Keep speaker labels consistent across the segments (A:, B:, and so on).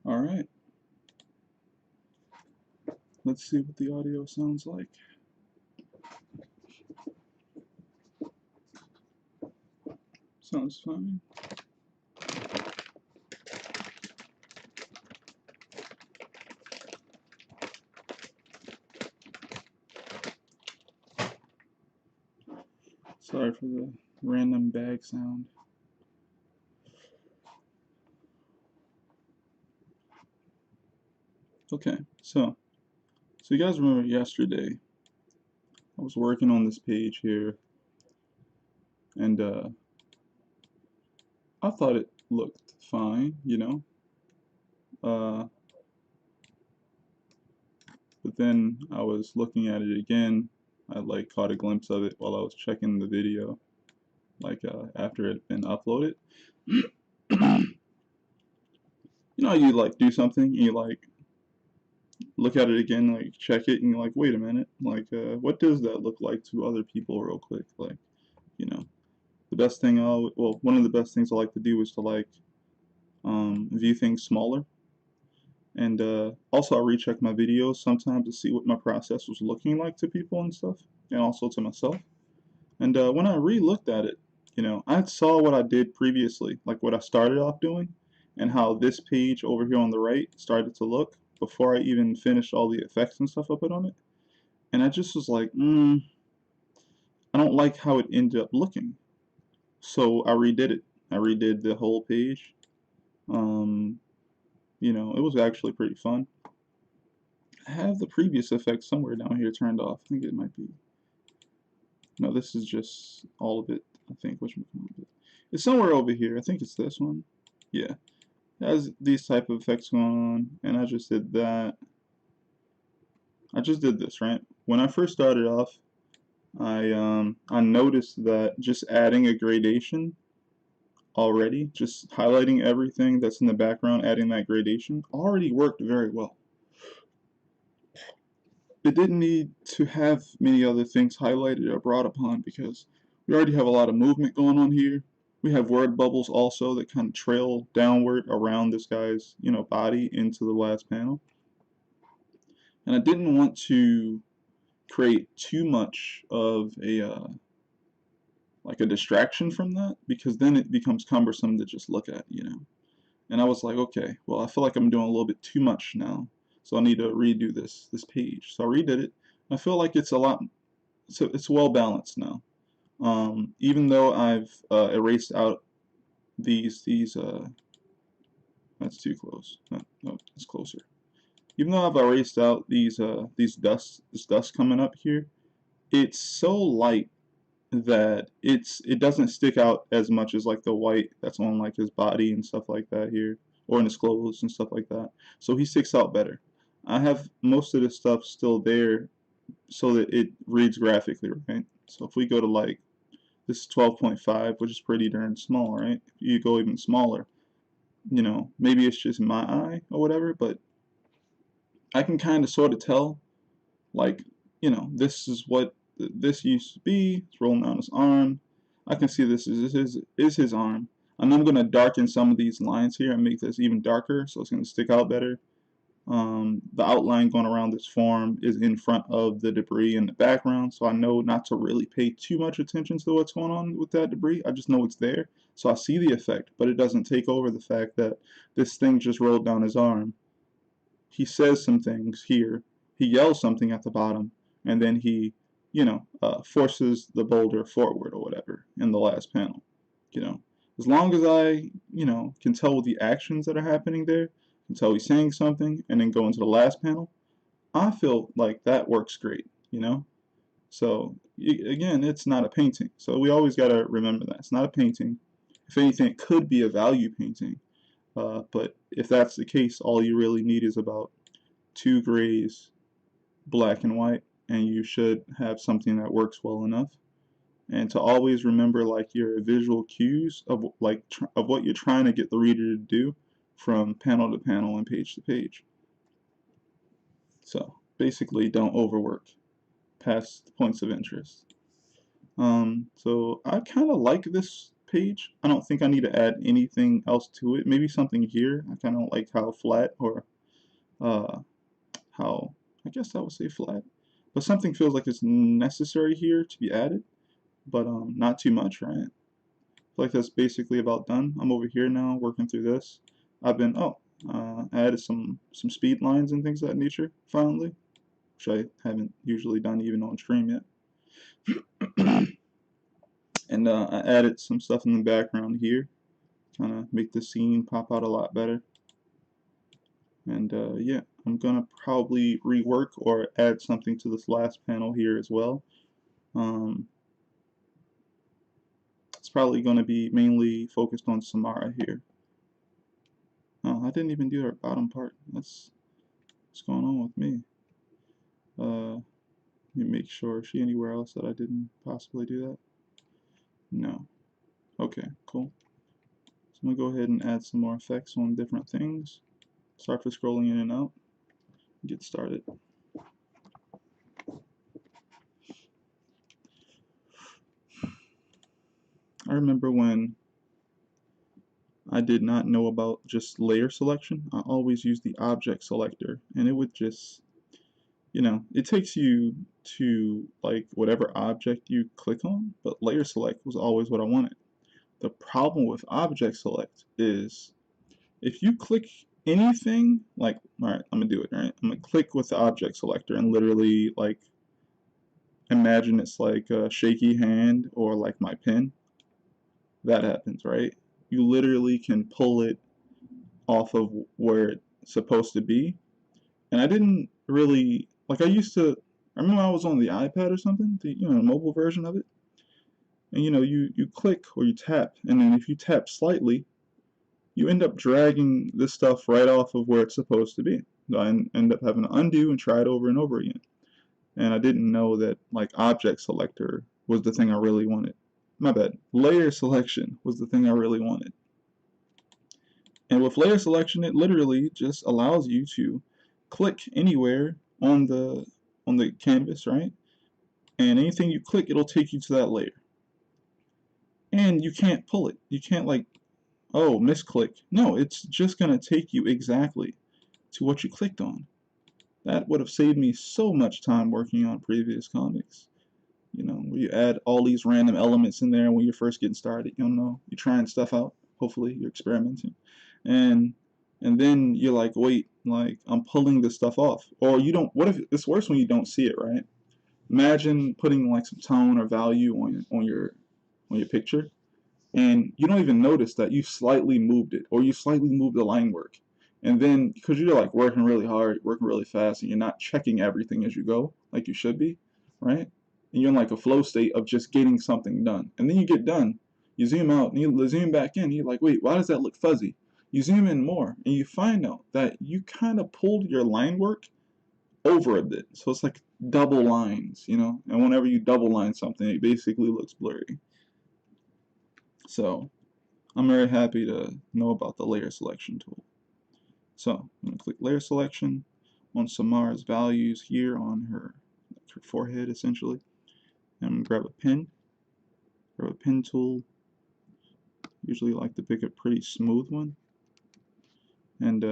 A: Alright, let's see what the audio sounds like. Sounds fine. Sorry for the random bag sound. Okay, so you guys remember yesterday I was working on this page here, and I thought it looked fine, you know. But then I was looking at it again. I like caught a glimpse of it while I was checking the video, like after it had been uploaded. You know, you like do something, and you like look at it again, like check it, and you're like, wait a minute, like what does that look like to other people, real quick? Like, you know, the best thing one of the best things I like to do is to like view things smaller, and also I recheck my videos sometimes to see what my process was looking like to people and stuff, and also to myself. And when I re-looked at it, you know, I saw what I did previously, like what I started off doing, and how this page over here on the right started to look before I even finished all the effects and stuff I put on it. And I just was like, I don't like how it ended up looking. So I redid it. I redid the whole page. Um, you know, it was actually pretty fun. I have the previous effect somewhere down here turned off. I think it might be. No, this is just all of it. I think which one is it? It's somewhere over here. I think it's this one. Yeah, it has these type of effects going on, and I just did that. I just did this right when I first started off. I noticed that just adding a gradation already, just highlighting everything that's in the background, adding that gradation already worked very well. It didn't need to have many other things highlighted or brought upon because we already have a lot of movement going on here. We have word bubbles also that kind of trail downward around this guy's, you know, body into the last panel. And I didn't want to create too much of a like a distraction from that, because then it becomes cumbersome to just look at, you know. And I was like, okay, well, I feel like I'm doing a little bit too much now, so I need to redo this page. So I redid it. I feel like it's a lot, so it's well balanced now. Even though I've erased out these that's too close. No, no, it's closer. Even though I've erased out this dust coming up here, it's so light that it doesn't stick out as much as like the white that's on like his body and stuff like that here, or in his clothes and stuff like that. So he sticks out better. I have most of this stuff still there so that it reads graphically, right? So if we go to like this is 12.5, which is pretty darn small, right? If you go even smaller, you know, maybe it's just my eye or whatever, but I can kind of sort of tell, like, you know, this is what this used to be. It's rolling down his arm. I can see this is his arm. And I'm going to darken some of these lines here and make this even darker so it's going to stick out better. The outline going around this form is in front of the debris in the background, so I know not to really pay too much attention to what's going on with that debris. I just know it's there, so I see the effect, but it doesn't take over the fact that this thing just rolled down his arm. He says some things here, he yells something at the bottom, and then he, you know, forces the boulder forward or whatever in the last panel. You know, as long as I, you know, can tell the actions that are happening there, can tell he's saying something, and then go into the last panel, I feel like that works great, you know? So, again, it's not a painting. So we always got to remember that. It's not a painting. If anything, it could be a value painting. But if that's the case, all you really need is about two grays, black and white, and you should have something that works well enough. And to always remember like your visual cues of like of what you're trying to get the reader to do from panel to panel and page to page. So basically, don't overwork past points of interest. So I kind of like this page, I don't think I need to add anything else to it. Maybe something here. I kind of like how flat, or uh, how, I guess I would say flat. But something feels like it's necessary here to be added, but not too much, right? I feel like that's basically about done. I'm over here now working through this. I've been, I added some speed lines and things of that nature, finally, which I haven't usually done even on stream yet. And I added some stuff in the background here, kind of make the scene pop out a lot better. And yeah, I'm gonna probably rework or add something to this last panel here as well. It's probably going to be mainly focused on Samara here. Oh, I didn't even do her bottom part. What's going on with me? Let me make sure. Is she anywhere else that I didn't possibly do that? No. Okay, cool. So I'm going to go ahead and add some more effects on different things. Start for scrolling in and out. Get started. I remember when I did not know about just layer selection. I always used the object selector, and it would just, you know, it takes you to like whatever object you click on, but layer select was always what I wanted. The problem with object select is if you click anything, like, alright, I'm gonna do it, right? I'm gonna click with the object selector and literally like imagine it's like a shaky hand or like my pen. That happens, right? You literally can pull it off of where it's supposed to be. And I didn't really, like, I remember I was on the iPad or something, the mobile version of it, and you click or you tap, and then if you tap slightly, you end up dragging this stuff right off of where it's supposed to be. So I end up having to undo and try it over and over again. And I didn't know that, like, object selector was the thing I really wanted. My bad. Layer selection was the thing I really wanted. And with layer selection, it literally just allows you to click anywhere on the canvas, right? And anything you click, it'll take you to that layer. And you can't pull it. You can't like, oh, misclick. No, it's just gonna take you exactly to what you clicked on. That would have saved me so much time working on previous comics. Where you add all these random elements in there when you're first getting started. You're trying stuff out. Hopefully, you're experimenting, and then you're like, wait, like I'm pulling this stuff off, or you don't. What if it's worse when you don't see it, right? Imagine putting like some tone or value on your picture, and you don't even notice that you slightly moved it, or you slightly moved the line work, and then because you're like working really hard, working really fast, and you're not checking everything as you go like you should be, right? And you're in like a flow state of just getting something done, and then you get done, you zoom out, and you zoom back in, and you're like, wait, why does that look fuzzy? You zoom in more, and you find out that you kind of pulled your line work over a bit, so it's like double lines. And whenever you double line something, it basically looks blurry. So I'm very happy to know about the layer selection tool. So I'm going to click layer selection on Samara's values here on her forehead essentially. And I'm going to grab a pen tool. Usually like to pick a pretty smooth one. And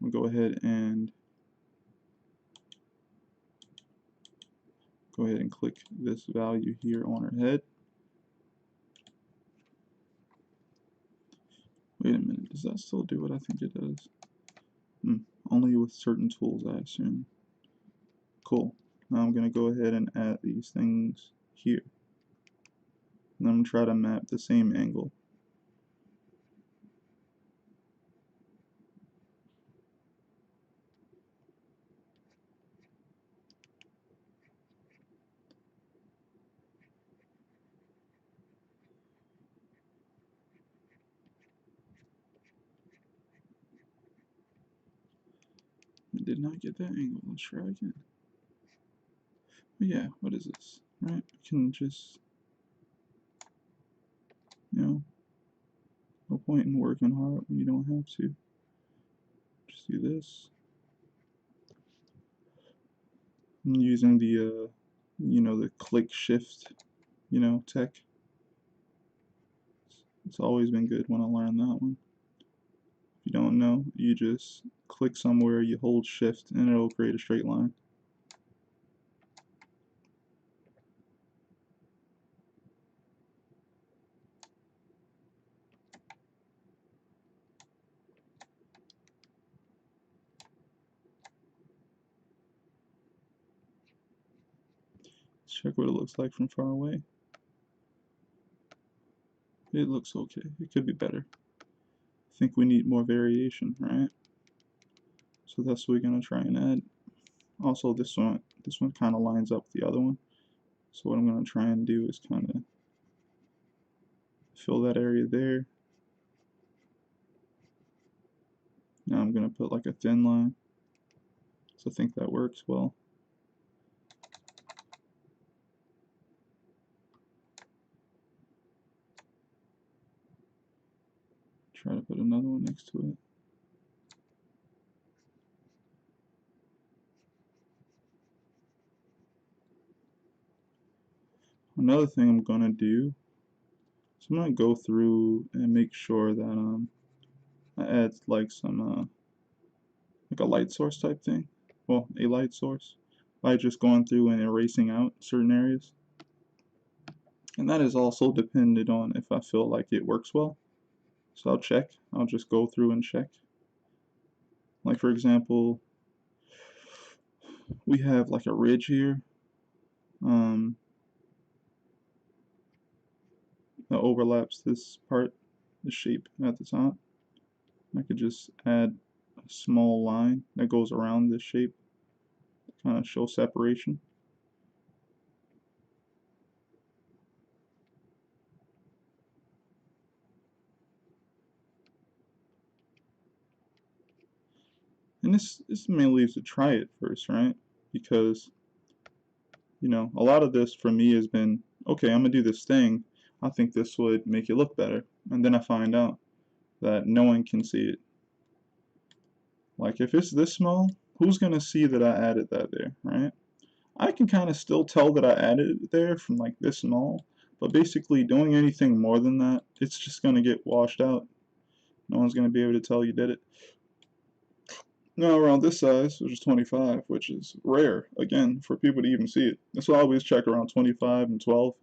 A: we'll go ahead and click this value here on her head. Wait a minute, does that still do what I think it does? Only with certain tools, I assume. Cool. Now I'm going to go ahead and add these things here. And I'm going to try to map the same angle. I did not get that angle. Let's try again. But yeah, what is this? Right? You can just, no point in working hard when you don't have to. Just do this. I'm using the click shift, tech. It's always been good when I learned that one. If you don't know, you just click somewhere, you hold shift, and it'll create a straight line. Let's check what it looks like from far away. It looks okay. It could be better. I think we need more variation, right? So that's what we're gonna try and add. Also, this one kind of lines up with the other one. So what I'm gonna try and do is kind of fill that area there. Now I'm gonna put like a thin line. So I think that works well. Try to put another one next to it. Another thing I'm gonna do, so I'm gonna go through and make sure that I add like some like a light source type thing. Well, a light source by just going through and erasing out certain areas. And that is also dependent on if I feel like it works well. So I'll check. I'll just go through and check. Like for example, we have like a ridge here that overlaps this part, the shape at the top. I could just add a small line that goes around this shape to kind of show separation. And this mainly is to try it first, right? Because you know, a lot of this for me has been, okay, I'm gonna do this thing. I think this would make it look better. And then I find out that no one can see it. Like if it's this small, who's gonna see that I added that there, right? I can kind of still tell that I added it there from like this small, but basically doing anything more than that, it's just gonna get washed out. No one's gonna be able to tell you did it. Now around this size, which is 25, which is rare, again, for people to even see it. So I always check around 25 and 12,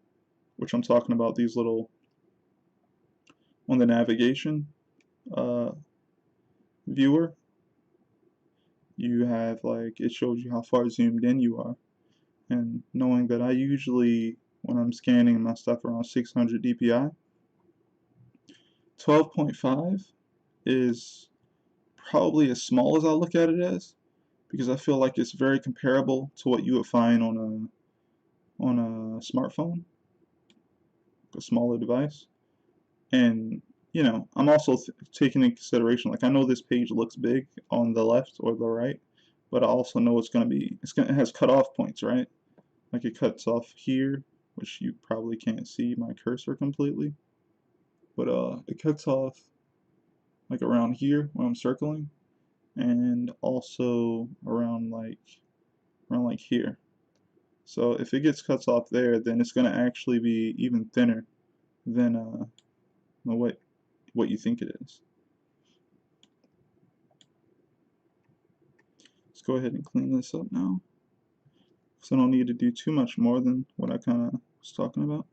A: which I'm talking about these little, on the navigation uh, viewer, you have like, it shows you how far zoomed in you are. And knowing that I usually, when I'm scanning my stuff around 600 dpi, 12.5 is probably as small as I look at it as, because I feel like it's very comparable to what you would find on a smartphone, a smaller device. And you know, I'm also taking into consideration, like I know this page looks big on the left or the right, but I also know it has cutoff points, right? Like it cuts off here, which you probably can't see my cursor completely, but it cuts off like around here when I'm circling, and also around like here. So if it gets cuts off there, then it's gonna actually be even thinner than what you think it is. Let's go ahead and clean this up now, because I don't need to do too much more than what I kind of was talking about.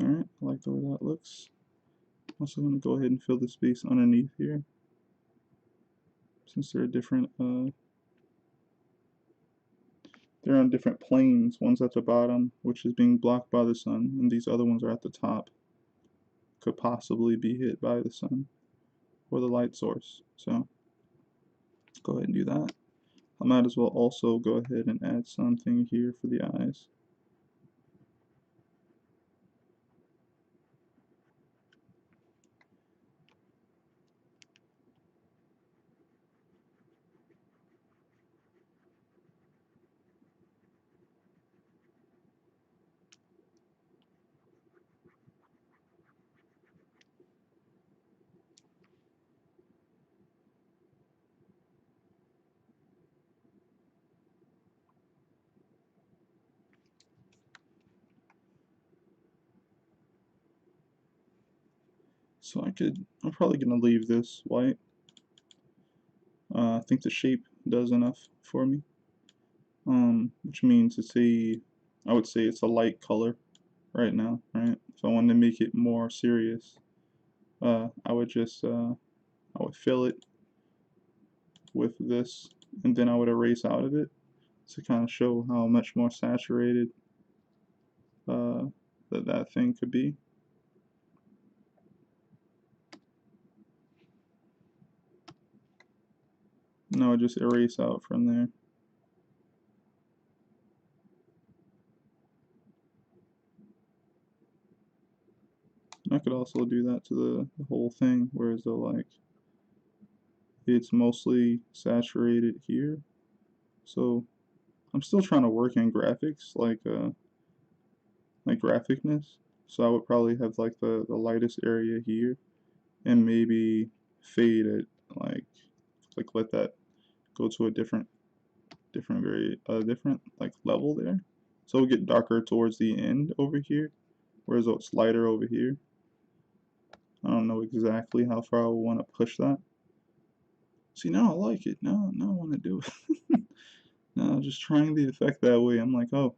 A: Alright, I like the way that looks. I'm also going to go ahead and fill the space underneath here, since they're on different planes. One's at the bottom, which is being blocked by the sun, and these other ones are at the top, could possibly be hit by the sun or the light source. So go ahead and do that. I might as well also go ahead and add something here for the eyes. So I'm probably gonna leave this white. I think the shape does enough for me. Which means I would say it's a light color right now, right? If I wanted to make it more serious, I would I would fill it with this, and then I would erase out of it to kind of show how much more saturated uh, that thing could be. And I would just erase out from there. I could also do that to the whole thing, whereas though like it's mostly saturated here. So I'm still trying to work in graphics, like graphicness. So I would probably have like the lightest area here, and maybe fade it like let that go to a different like level there. So it'll get darker towards the end over here, whereas it's lighter over here. I don't know exactly how far I would want to push that. See, now I like it. Now I want to do it. Now just trying the effect that way, I'm like, oh,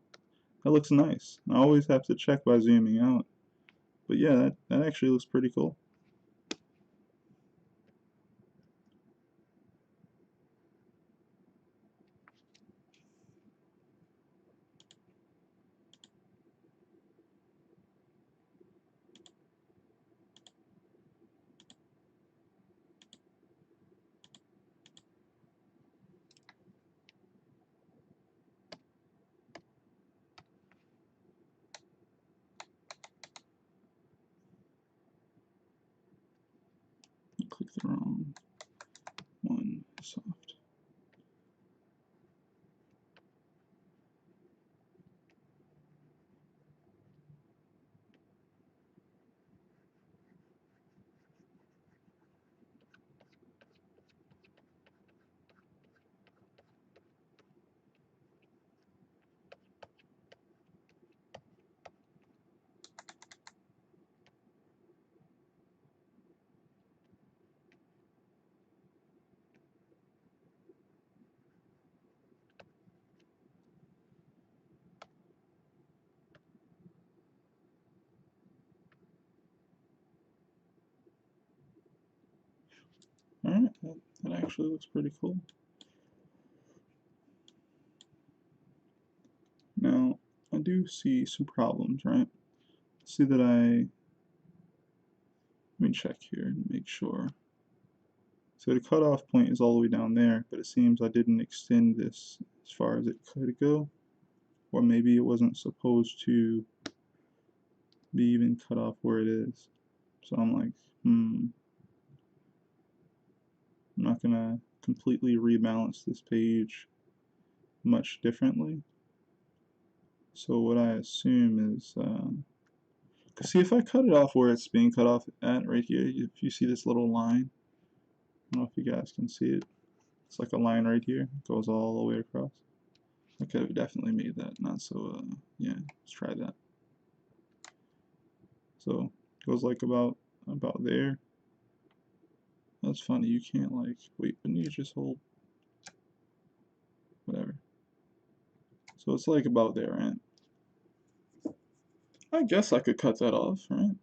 A: that looks nice. I always have to check by zooming out. But yeah, that actually looks pretty cool. Click the wrong one, soft. Alright, that actually looks pretty cool. Now, I do see some problems, right? See that let me check here and make sure. So the cutoff point is all the way down there, but it seems I didn't extend this as far as it could go. Or maybe it wasn't supposed to be even cut off where it is. So I'm like, I'm not gonna completely rebalance this page much differently. So what I assume is, see if I cut it off where it's being cut off at right here, if you see this little line, I don't know if you guys can see it. It's like a line right here, it goes all the way across. I could have definitely made that not so, yeah, let's try that. So it goes like about there. That's funny, you can't like, wait, wouldn't you just hold, whatever. So it's like about there, right? I guess I could cut that off, right?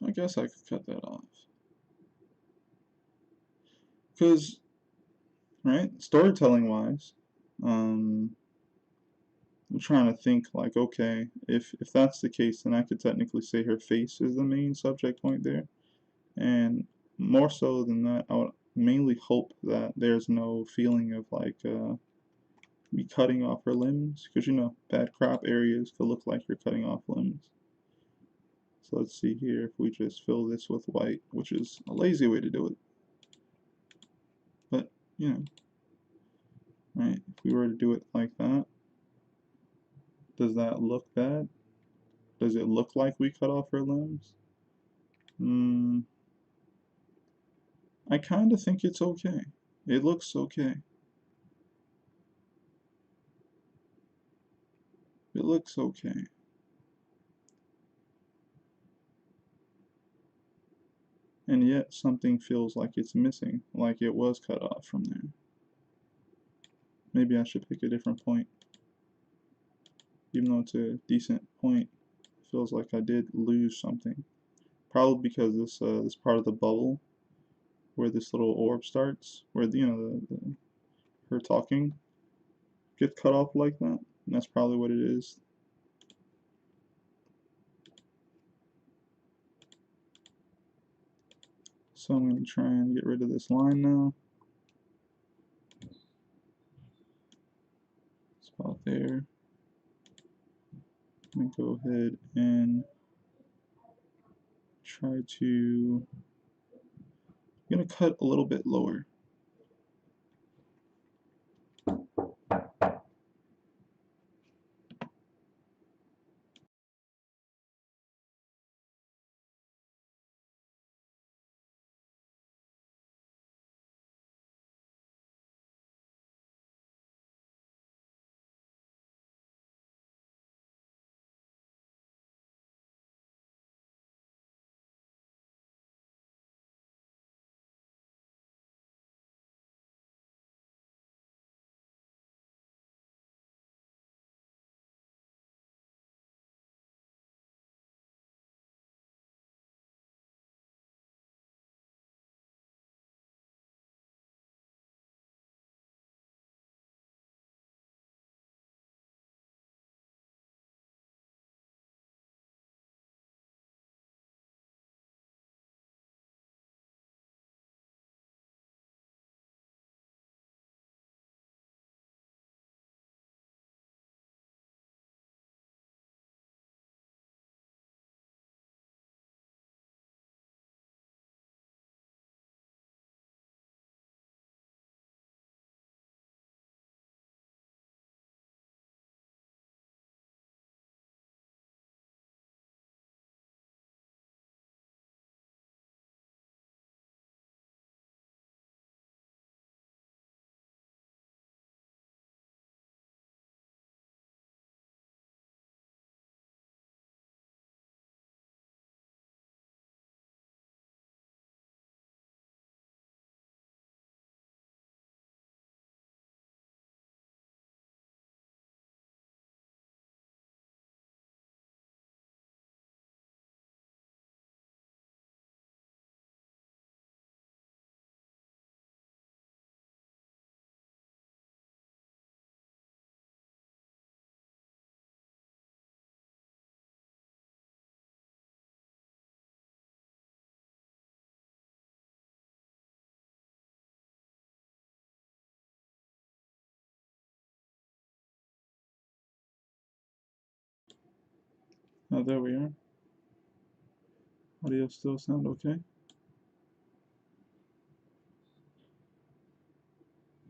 A: I guess I could cut that off. Because, right, storytelling wise, I'm trying to think like, okay, if that's the case, then I could technically say her face is the main subject point there. And more so than that, I would mainly hope that there's no feeling of like me cutting off her limbs, because you know, bad crop areas could look like you're cutting off limbs. So let's see here if we just fill this with white, which is a lazy way to do it. But, you know, right, if we were to do it like that, does that look bad? Does it look like we cut off her limbs? I kind of think it's okay. It looks okay. It looks okay. and yet something feels like it's missing, like it was cut off from there. Maybe I should pick a different point. Even though it's a decent point, it feels like I did lose something. Probably because this part of the bubble where this little orb starts, where her talking gets cut off like that. And that's probably what it is. So I'm going to try and get rid of this line now. It's about there. I'm going to go ahead and try to, I'm going to cut a little bit lower. Oh, there we are. Audio still sound okay?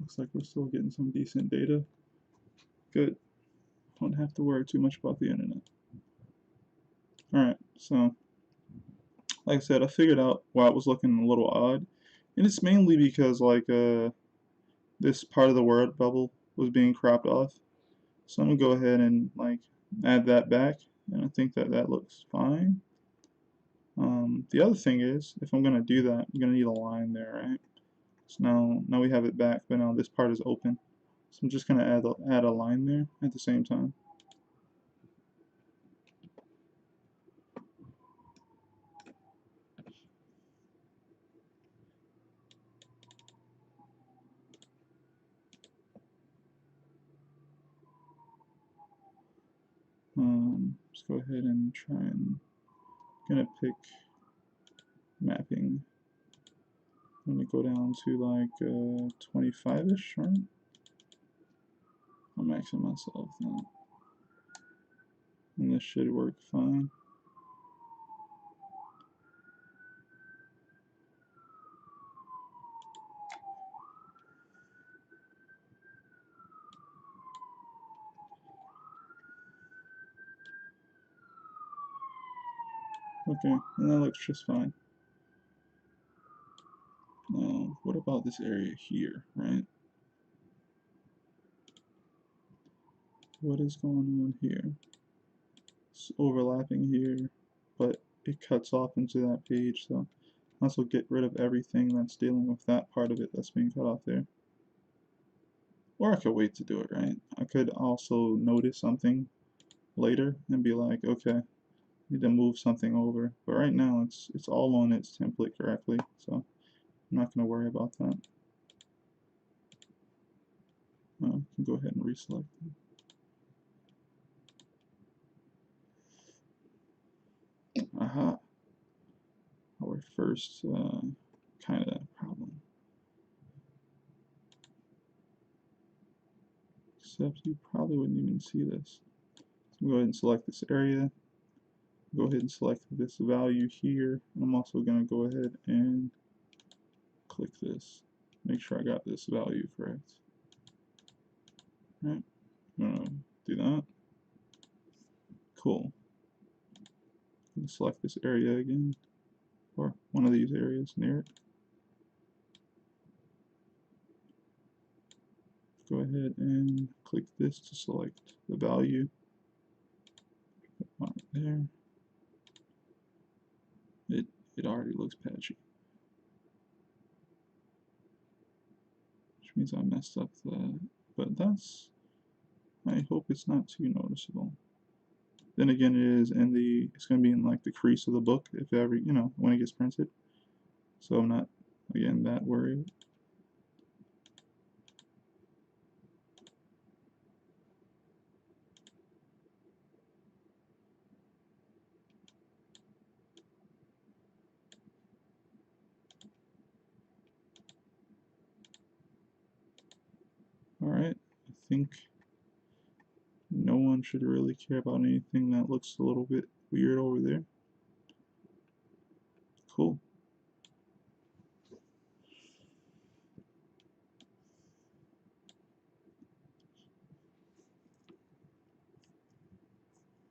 A: Looks like we're still getting some decent data. Good. Don't have to worry too much about the internet. Alright, so like I said, I figured out why it was looking a little odd. And it's mainly because this part of the word bubble was being cropped off. So I'm gonna go ahead and add that back, and I think that looks fine. The other thing is, if I'm gonna do that, I'm gonna need a line there, right? So now we have it back, but now this part is open. So I'm just gonna add a line there at the same time. Let's go ahead and try and gonna pick mapping. I'm gonna go down to like 25-ish, right? I'm maxing myself now. And this should work fine. Okay, and that looks just fine. Now, what about this area here, right? What is going on here? It's overlapping here, but it cuts off into that page, so Also get rid of everything that's dealing with that part of it that's being cut off there. Or I could wait to do it, right? I could also notice something later and be like, okay, I need to move something over. But right now it's all on its template correctly, so I'm not going to worry about that. I can go ahead and reselect it. Aha! Our first kind of problem. Except you probably wouldn't even see this. So go ahead and select this area. Go ahead and select this value here. I'm also going to go ahead and click this. Make sure I got this value correct. Alright, I'm going to do that. Cool. Select this area again, or one of these areas near it. Go ahead and click this to select the value. Right there. It already looks patchy, which means I messed up that. But that's, I hope it's not too noticeable. Then again, it's going to be in like the crease of the book if ever, when it gets printed. So I'm not, again, that worried. Alright, I think no one should really care about anything that looks a little bit weird over there. Cool.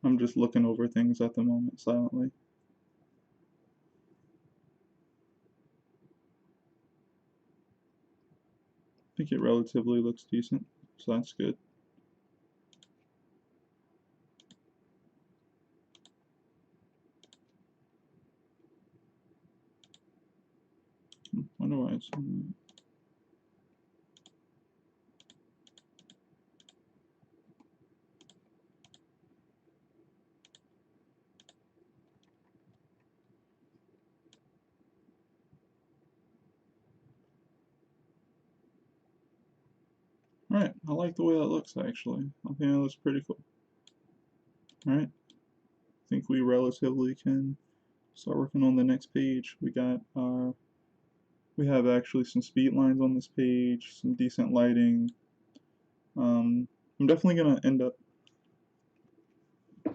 A: I'm just looking over things at the moment silently. I think it relatively looks decent, so that's good. Wonder why it's Alright, I like the way that looks actually. I think that looks pretty cool. Alright, I think we relatively can start working on the next page. We have actually some speed lines on this page, some decent lighting. I'm definitely gonna end up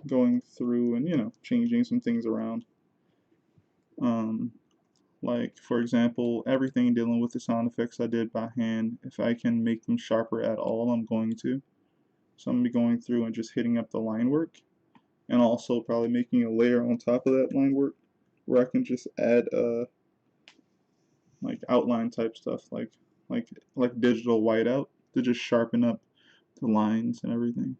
A: going through and changing some things around. Like for example, everything dealing with the sound effects I did by hand. If I can make them sharper at all, I'm going to. So I'm gonna be going through and just hitting up the line work, and also probably making a layer on top of that line work where I can just add like outline type stuff, like digital whiteout to just sharpen up the lines and everything.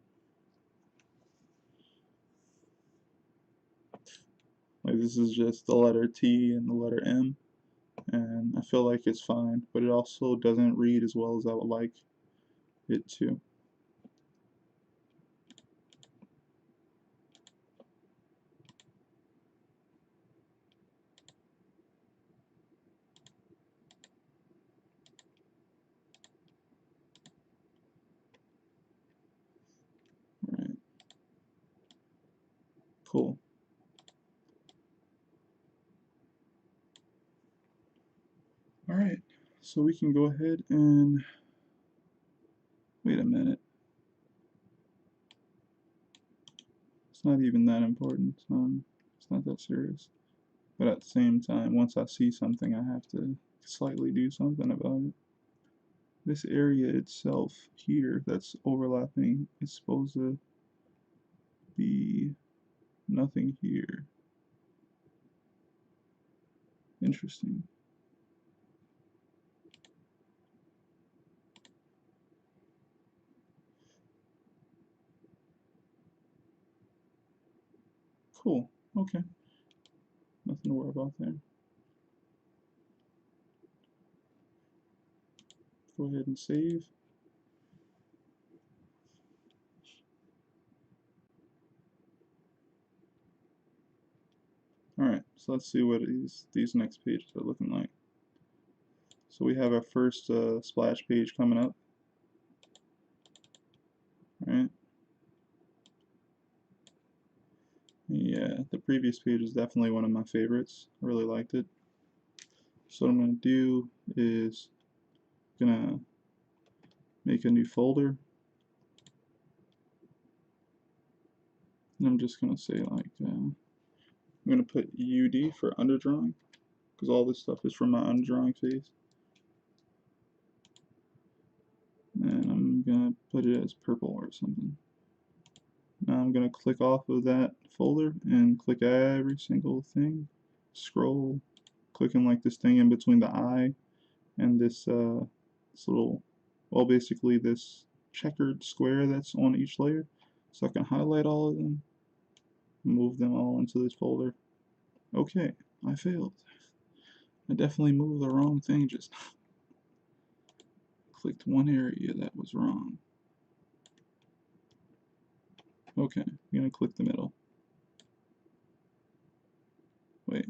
A: Like this is just the letter T and the letter M, and I feel like it's fine, but it also doesn't read as well as I would like it to. Alright, cool. Alright, so we can go ahead and wait a minute. It's not even that important. It's not that serious. But at the same time, once I see something, I have to slightly do something about it. This area itself here that's overlapping is supposed to be nothing here. Interesting. Cool. Okay. Nothing to worry about there. Go ahead and save. Alright, so let's see what these next pages are looking like. So we have our first splash page coming up. Alright. Yeah, the previous page is definitely one of my favorites. I really liked it. So what I'm going to do is gonna make a new folder. And I'm just going to say like, I'm going to put UD for underdrawing, because all this stuff is from my underdrawing phase. And I'm going to put it as purple or something. Now I'm going to click off of that folder and click every single thing. Scroll, clicking like this thing in between the eye and this little, well, basically this checkered square that's on each layer. So I can highlight all of them, move them all into this folder. Okay, I failed. I definitely moved the wrong thing just clicked one area that was wrong. Okay, I'm gonna click the middle. Wait.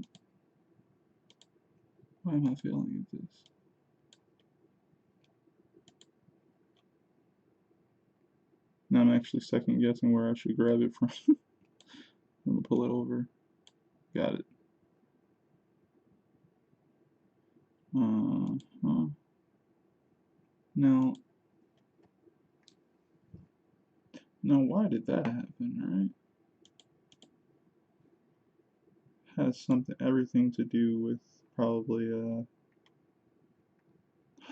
A: Why am I failing at this? Now I'm actually second guessing where I should grab it from. I'm gonna pull it over. Got it. Uh-huh. Now, why did that happen, right? Has everything to do with probably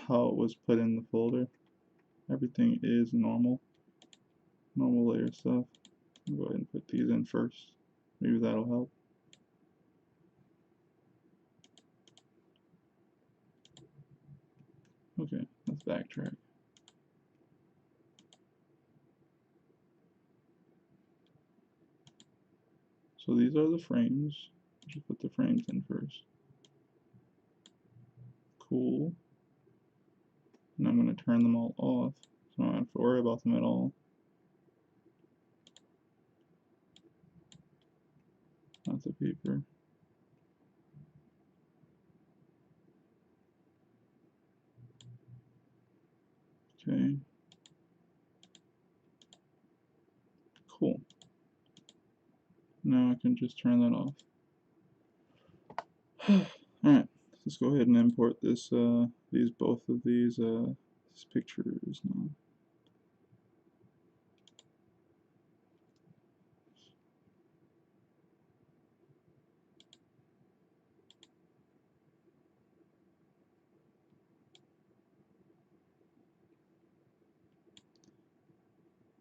A: how it was put in the folder. Everything is normal layer stuff. I'll go ahead and put these in first. Maybe that'll help. Okay, let's backtrack. So these are the frames. Just put the frames in first. Cool. And I'm going to turn them all off, so I don't have to worry about them at all. Not the paper. Okay. Cool. Now I can just turn that off. Alright, let's go ahead and import this, both of these pictures now.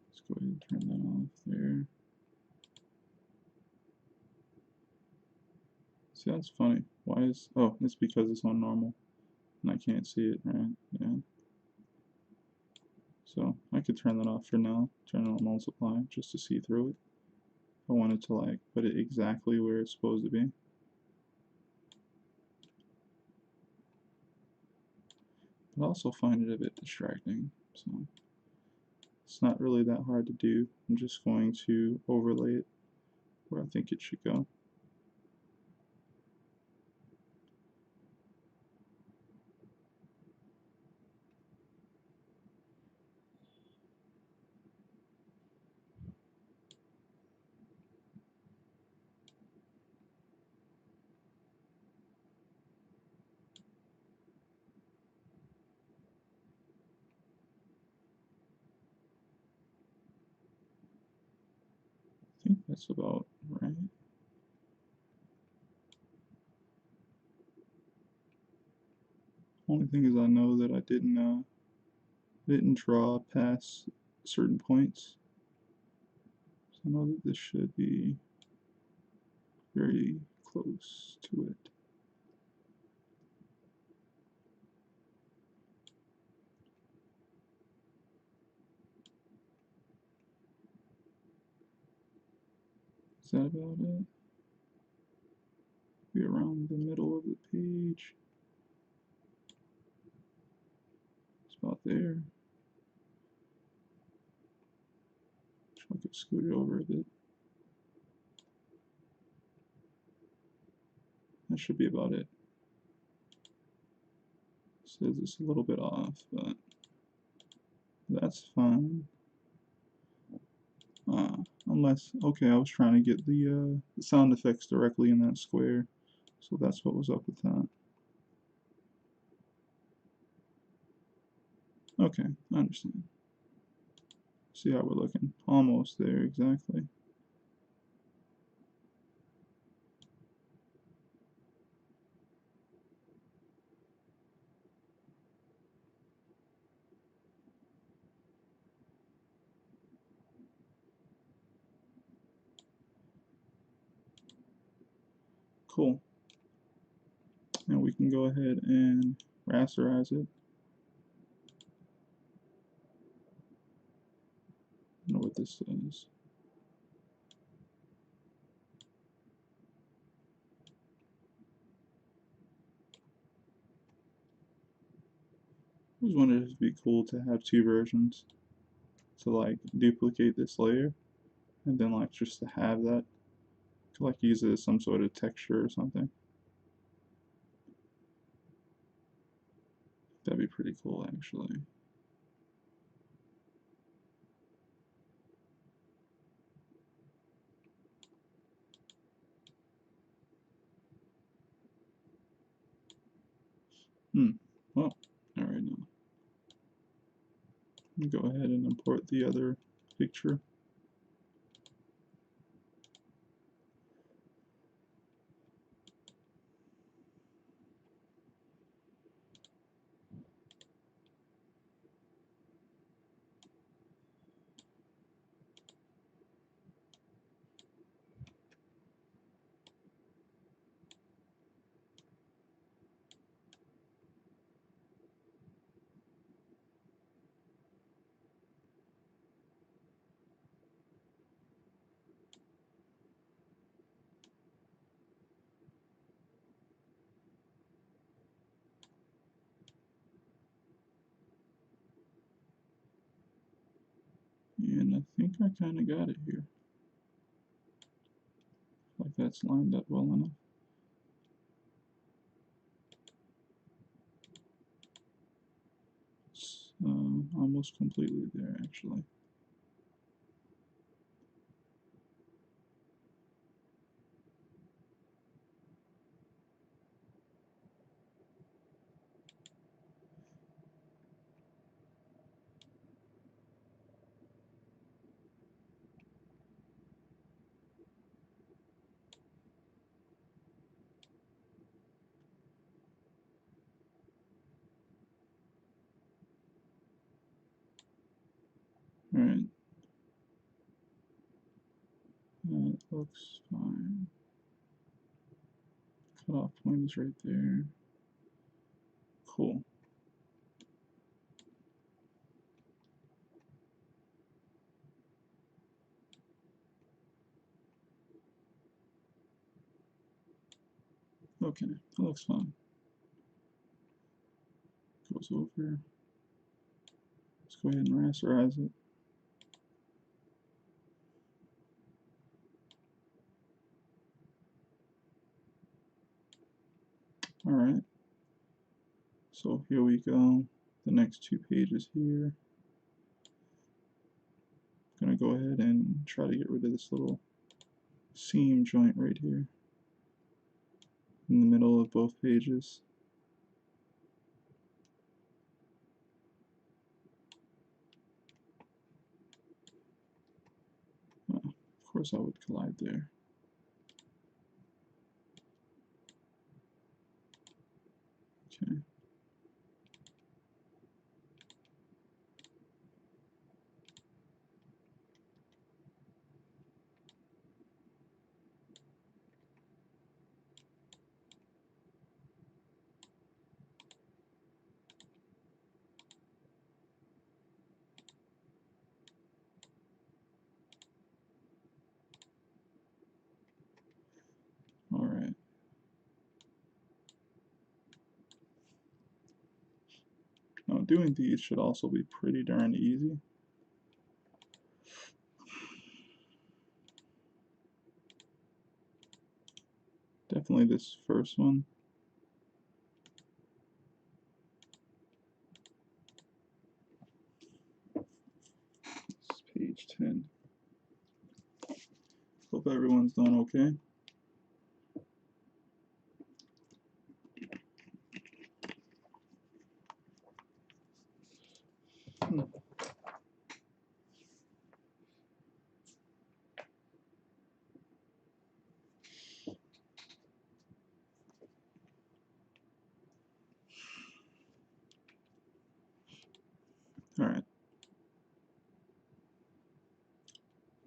A: Let's go ahead and turn that off there. See, that's funny. Why is, oh, it's because it's on normal and I can't see it, right? Yeah. So I could turn that off for now, turn on multiply just to see through it. I wanted to like put it exactly where it's supposed to be. But I also find it a bit distracting, so it's not really that hard to do. I'm just going to overlay it where I think it should go. I think that's about right. Only thing is I know that I didn't draw past certain points. So I know that this should be very close to it. Is that about it? Be around the middle of the page. That's there. I'll get scooted over a bit. That should be about it. Says it's a little bit off, but that's fine. Unless, okay, I was trying to get the sound effects directly in that square, so that's what was up with that. Okay, I understand. See how we're looking. Almost there, exactly. Cool. Now we can go ahead and rasterize it. I don't know what this says. I was wondering if it'd be cool to have two versions. To like duplicate this layer and then like just to have that. To like use it as some sort of texture or something. That'd be pretty cool actually. Well, alright now. Go ahead and import the other picture. And I think I kind of got it here. Like that's lined up well enough. It's almost completely there actually. Alright. That looks fine. Cutoff point is right there. Cool. Okay, that looks fine. Goes over. Let's go ahead and rasterize it. Alright. So here we go. The next two pages here. I'm gonna go ahead and try to get rid of this little seam joint right here in the middle of both pages. Of course I would collide there. Okay. Alright. doing these should also be pretty darn easy. Definitely this first one. It's page 10. Hope everyone's doing okay. Alright.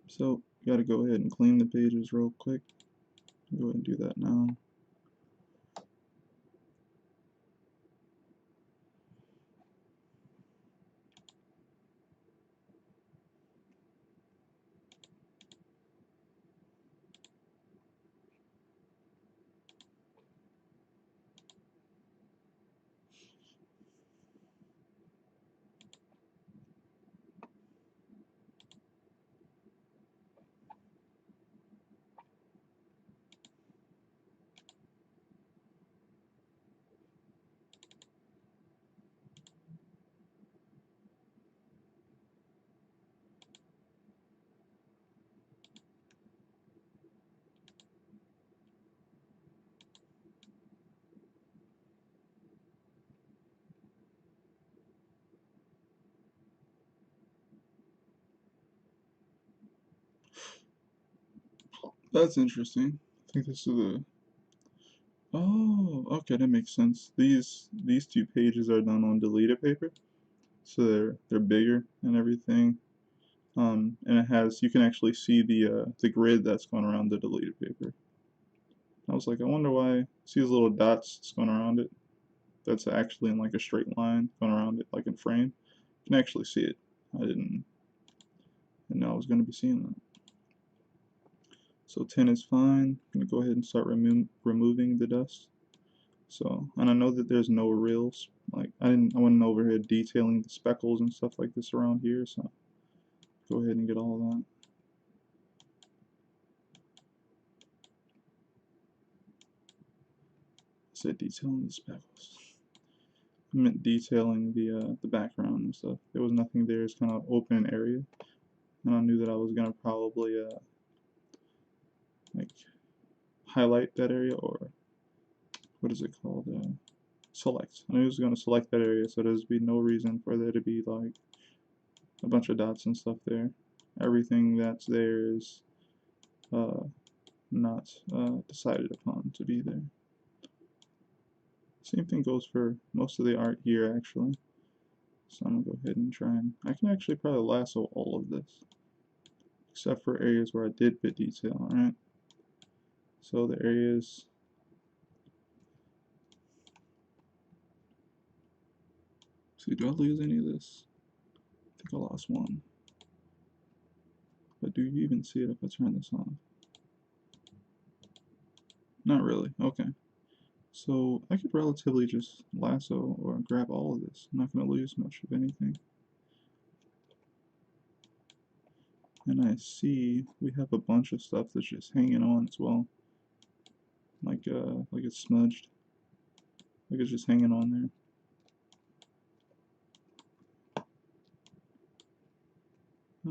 A: So, gotta go ahead and clean the pages real quick. Go ahead and do that now. That's interesting. I think this is the... Oh, okay, that makes sense. These two pages are done on deleted paper, so they're bigger and everything. And it has, you can actually see the grid that's going around the deleted paper. I was like, I wonder why. See these little dots that's going around it? That's actually in like a straight line going around it, like in frame. You can actually see it. I didn't know I was going to be seeing that. So 10 is fine. I'm going to go ahead and start removing the dust. So, and I know that there's no reels. Like, I wasn't over here detailing the speckles and stuff like this around here, so go ahead and get all that. I said detailing the speckles. I meant detailing the background and stuff. There was nothing there. It's kind of open area, and I knew that I was gonna probably like highlight that area, or what is it called? Select. I knew I was gonna select that area, so there's be no reason for there to be like a bunch of dots and stuff there. Everything that's there is not decided upon to be there. Same thing goes for most of the art here, actually. So I'm gonna go ahead and try and I can actually probably lasso all of this, except for areas where I did bit detail. All right. So the areas. See, do I lose any of this? I think I lost one. But do you even see it if I turn this on? Not really. Okay. So I could relatively just lasso or grab all of this. I'm not going to lose much of anything. And I see we have a bunch of stuff that's just hanging on as well. Like it's smudged. Like it's just hanging on there.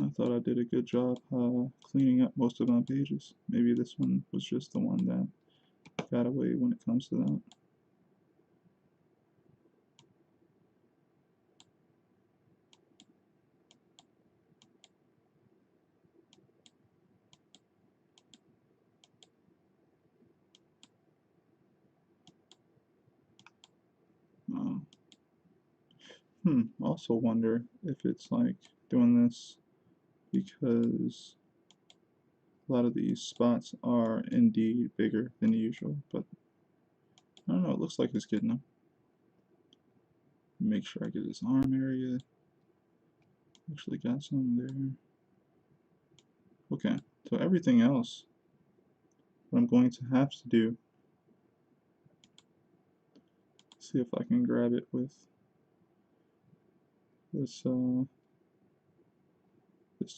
A: I thought I did a good job cleaning up most of my pages. Maybe this one was just the one that got away when it comes to that. Also wonder if it's like doing this because a lot of these spots are indeed bigger than usual, but I don't know, it looks like it's getting them. Make sure I get this arm area. Actually got some there. Okay, so everything else, what I'm going to have to do, see if I can grab it with this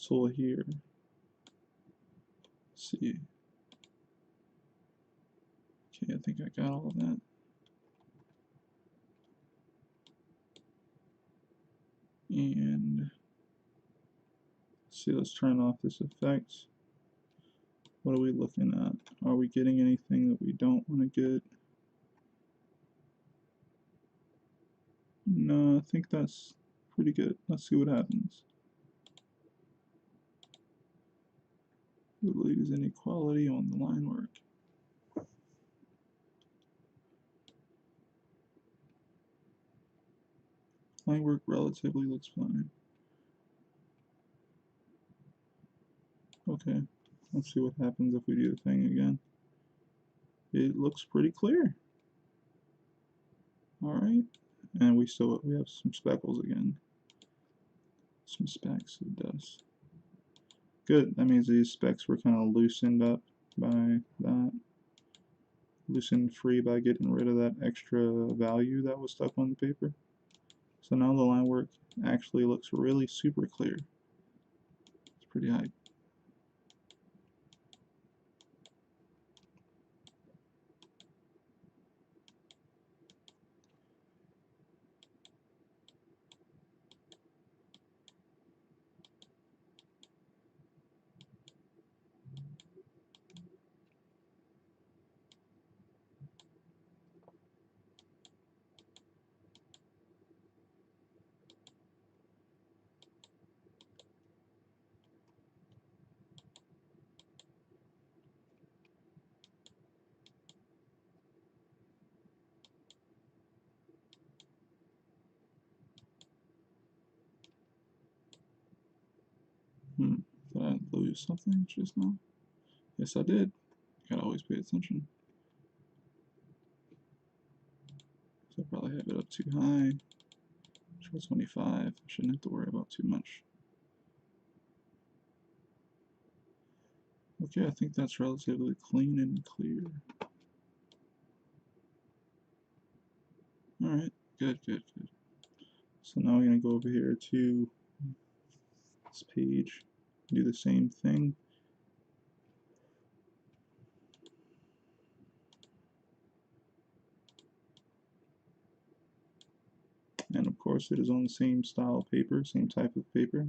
A: tool here. Let's see. Okay, I think I got all of that. And let's see, let's turn off this effect. What are we looking at? Are we getting anything that we don't want to get? No, I think that's pretty good. Let's see what happens. We lose inequality on the line work. Line work relatively looks fine. Okay, let's see what happens if we do the thing again. It looks pretty clear. Alright, and we have some speckles again. Some specks of dust. Good, that means these specks were kind of loosened up by that. Loosened free by getting rid of that extra value that was stuck on the paper. So now the line work actually looks really super clear. It's pretty hype. Did I lose something just now? Yes, I did. Gotta always pay attention. So I probably have it up too high. Control 25. I shouldn't have to worry about too much. Okay, I think that's relatively clean and clear. Alright, good. So now we're going to go over here to this page, do the same thing. And of course it is on the same style paper, same type of paper.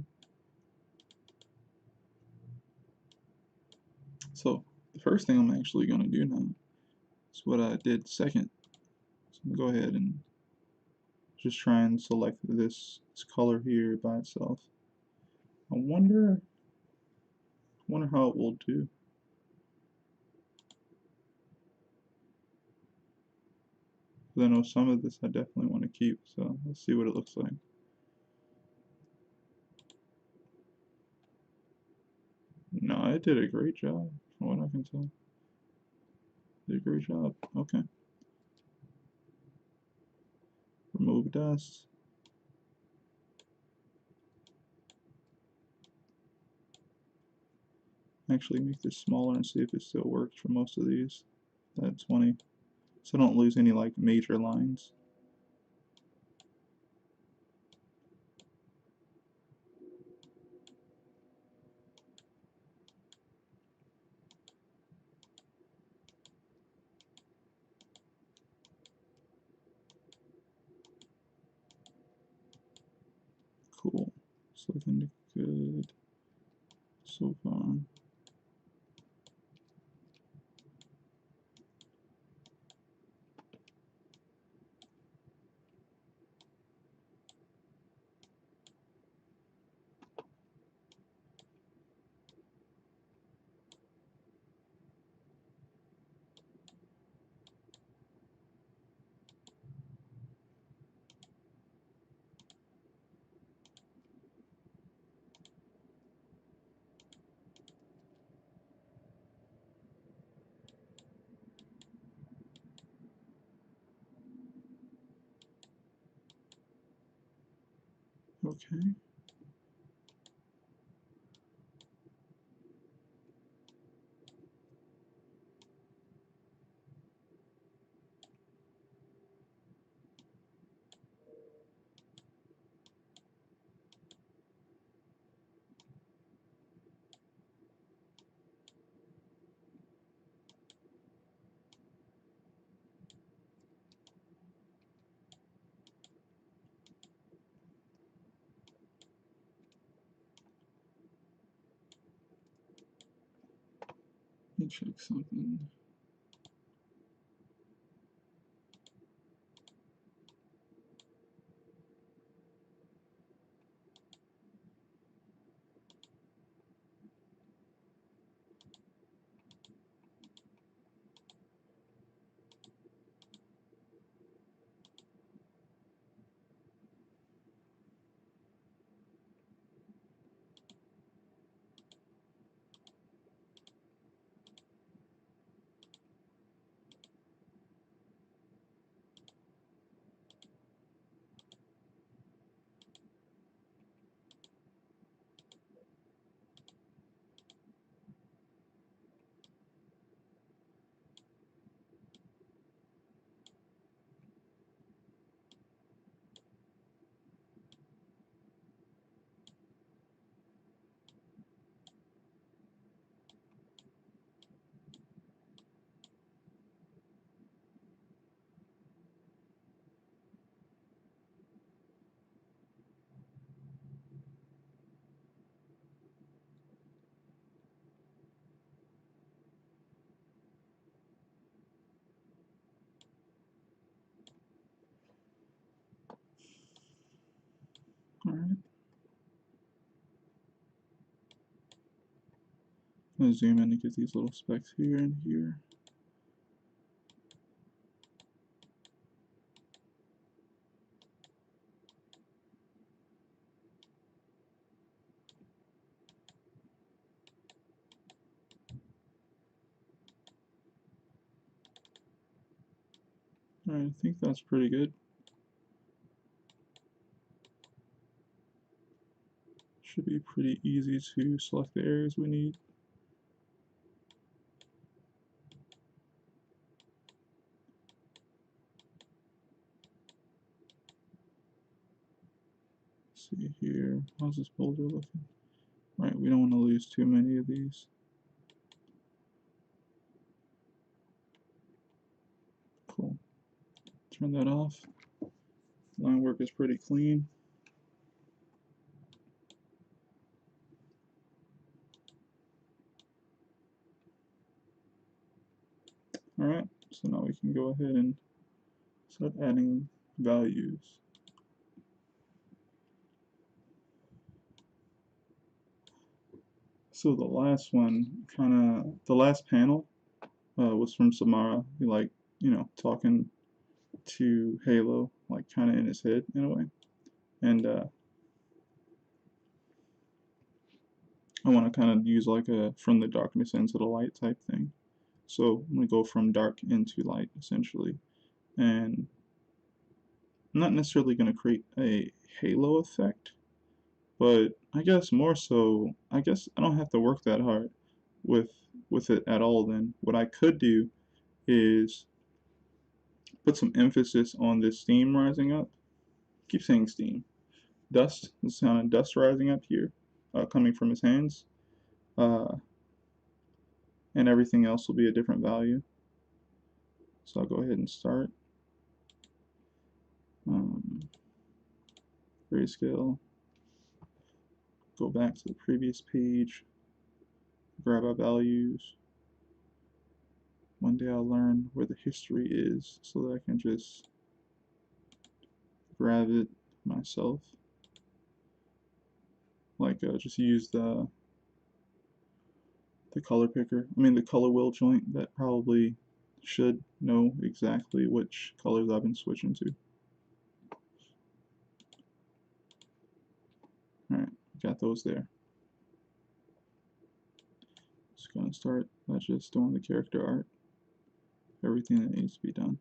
A: So the first thing I'm actually going to do now is what I did second. So I'm going to go ahead and just try and select this color here by itself. I wonder how it will do. Because I know some of this I definitely want to keep, so let's see what it looks like. No, it did a great job, from what I can tell. Did a great job. Okay. Remove dust. Actually make this smaller and see if it still works for most of these. That 20. So I don't lose any like major lines. Cool. It's looking good so far. Okay. me check something. Alright. I'm gonna zoom in to get these little specks here and here. Alright, I think that's pretty good. Should be pretty easy to select the areas we need. See here, how's this boulder looking? Right, we don't want to lose too many of these. Cool. Turn that off. Line work is pretty clean. Alright, so now we can go ahead and start adding values. So the last one, the last panel was from Samara, talking to Halo, like kind of in his head in a way. And I want to kind of use like a from the darkness into the light type thing. So I'm going to go from dark into light essentially. And I'm not necessarily going to create a halo effect, but I guess more so, I guess I don't have to work that hard with it at all then. What I could do is put some emphasis on this steam rising up. Keep saying steam. Dust, the sound of dust rising up here, coming from his hands. And everything else will be a different value. So I'll go ahead and start. Grayscale. Go back to the previous page. Grab our values. One day I'll learn where the history is so that I can just grab it myself. Like just use the color picker. I mean the color wheel joint that probably should know exactly which colors I've been switching to. Alright, got those there. Just gonna start by just doing the character art. Everything that needs to be done.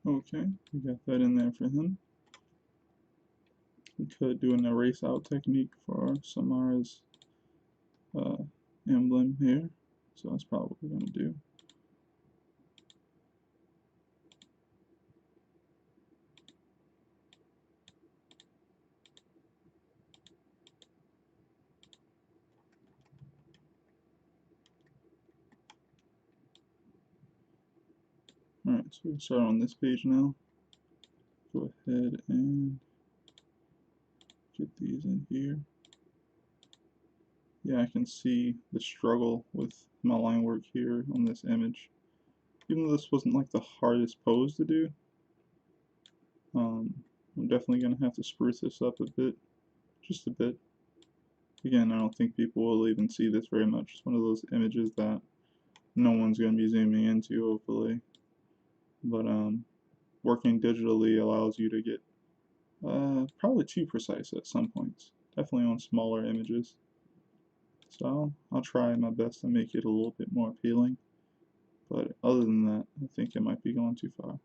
A: Okay, we got that in there for him. We could do an erase out technique for Samara's uh, emblem here, so that's probably what we're going to do. Alright, so we'll start on this page now. Go ahead and get these in here. Yeah, I can see the struggle with my line work here on this image. Even though this wasn't like the hardest pose to do, I'm definitely going to have to spruce this up a bit, just a bit. Again, I don't think people will even see this very much. It's one of those images that no one's going to be zooming into, hopefully. But working digitally allows you to get probably too precise at some points. Definitely on smaller images. So I'll try my best to make it a little bit more appealing. But other than that, I think it might be going too far.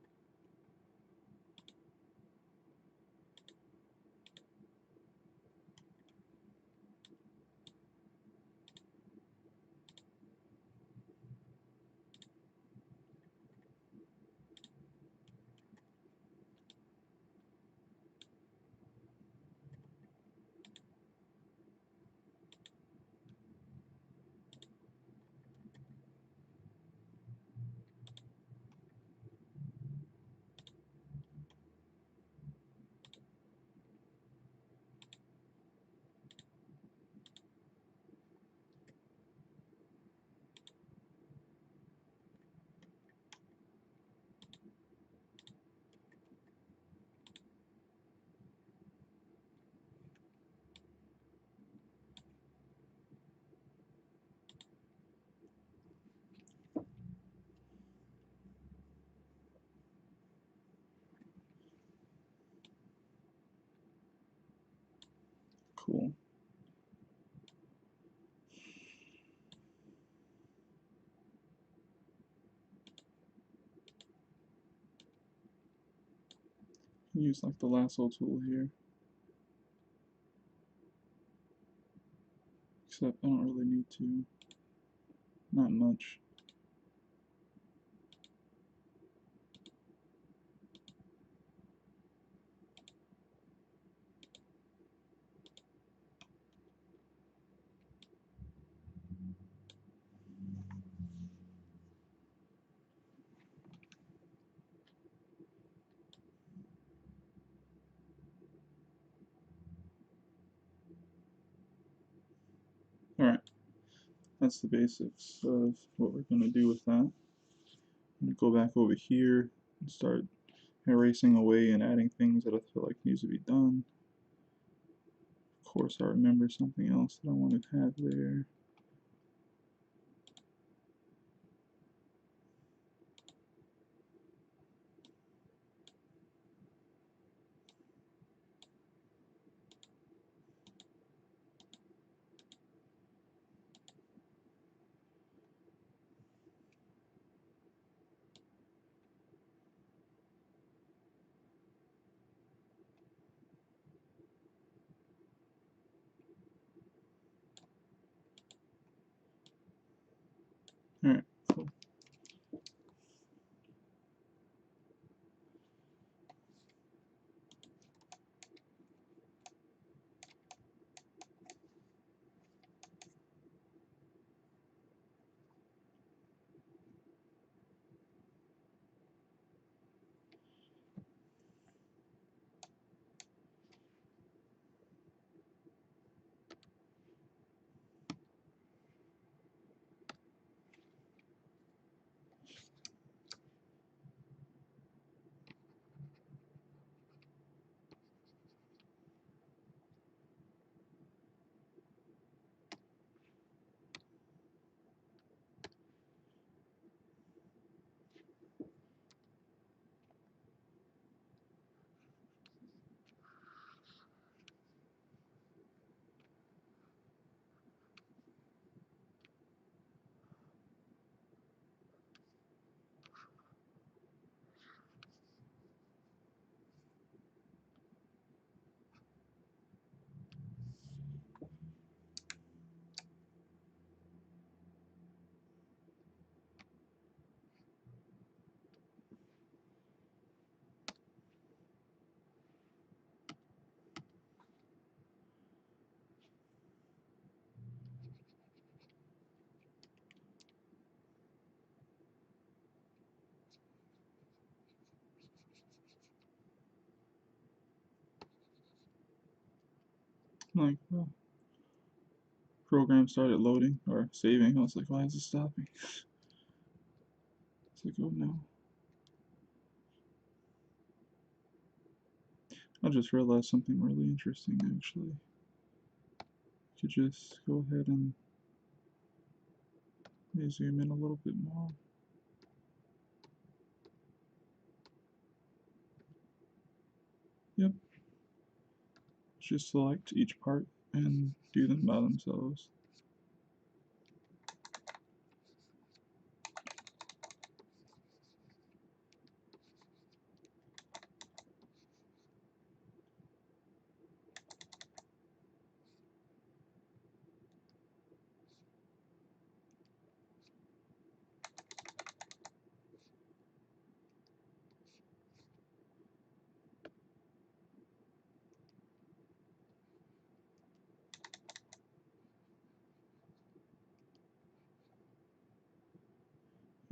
A: Cool. Use like the lasso tool here. Except I don't really need to. Not much. Alright, that's the basics of what we're going to do with that. I'm going to go back over here and start erasing away and adding things that I feel like needs to be done. Of course, I remember something else that I want to have there. Alright, cool. Like, program started loading or saving. I was like, why is it stopping? It's like, oh no. I just realized something really interesting actually. You could just go ahead and zoom in a little bit more. Yep. Just select each part and do them by themselves.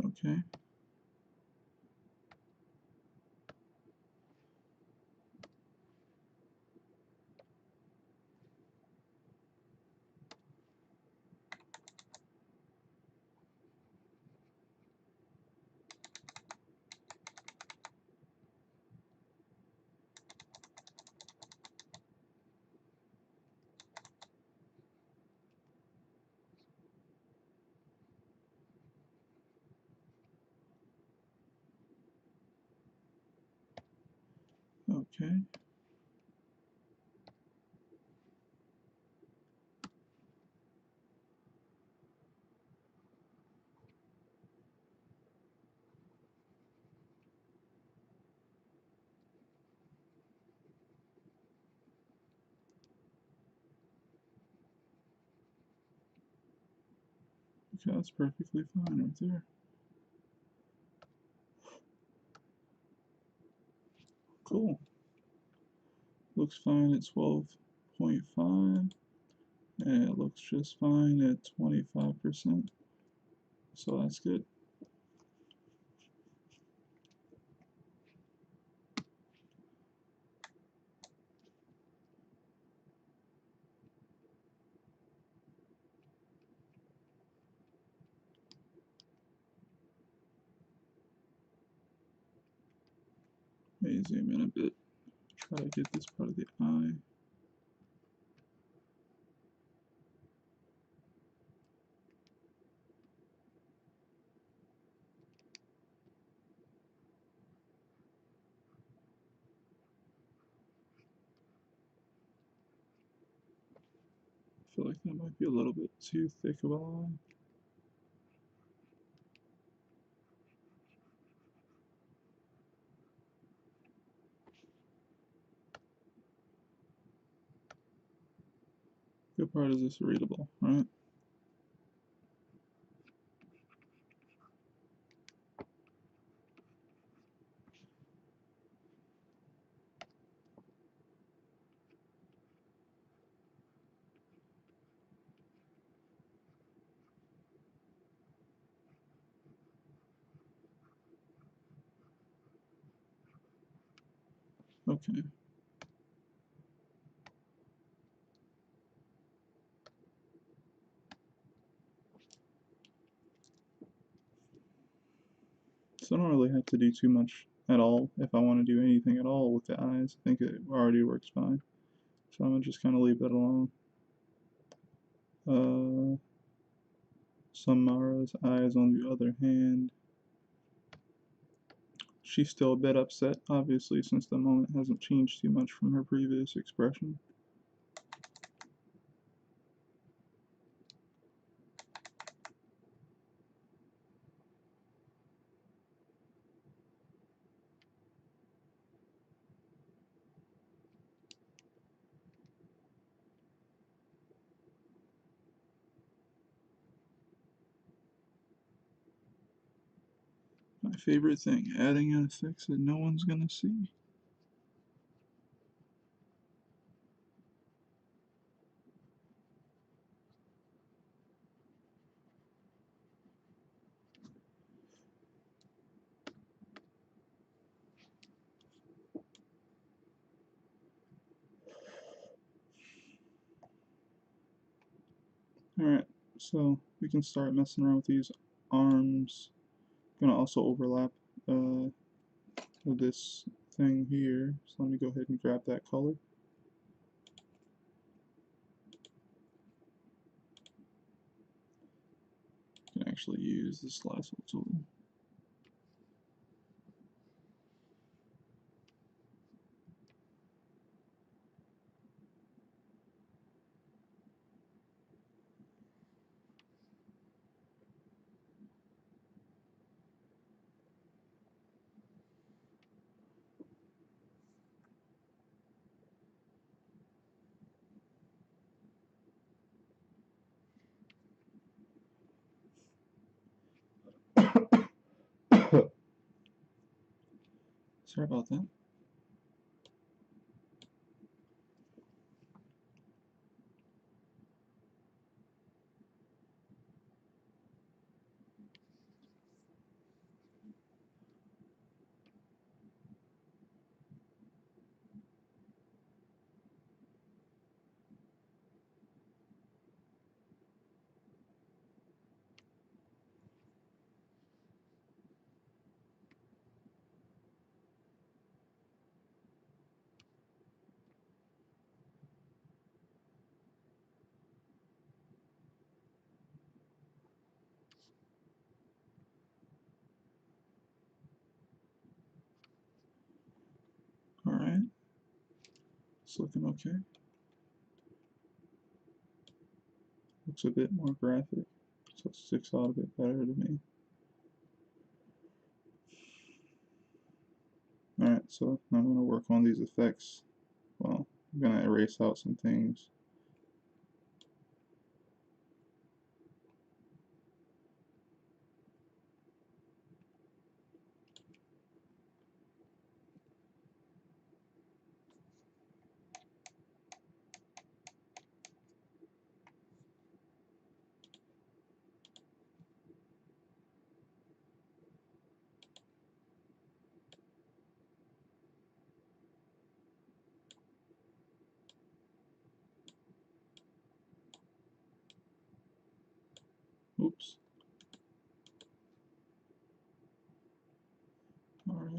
A: Okay. Okay. Okay, that's perfectly fine right there. Cool. Looks fine at 12.5. And it looks just fine at 25%. So that's good. Let me zoom in a bit. Try to get this part of the eye. I feel like that might be a little bit too thick of a line. Good part is it's readable, right? Okay. So I don't really have to do too much at all if I want to do anything at all with the eyes. I think it already works fine. So I'm going to just kind of leave that alone. Samara's eyes, on the other hand, she's still a bit upset, obviously, since the moment hasn't changed too much from her previous expression. My favorite thing, adding in effects that no one's gonna see. Alright, so we can start messing around with these arms. Gonna also overlap this thing here. So let me go ahead and grab that color. Can actually use this lasso tool. Sorry about that. Alright. It's looking okay. Looks a bit more graphic, so it sticks out a bit better to me. Alright, so now I'm going to work on these effects. Well, I'm going to erase out some things. Oops. Alright.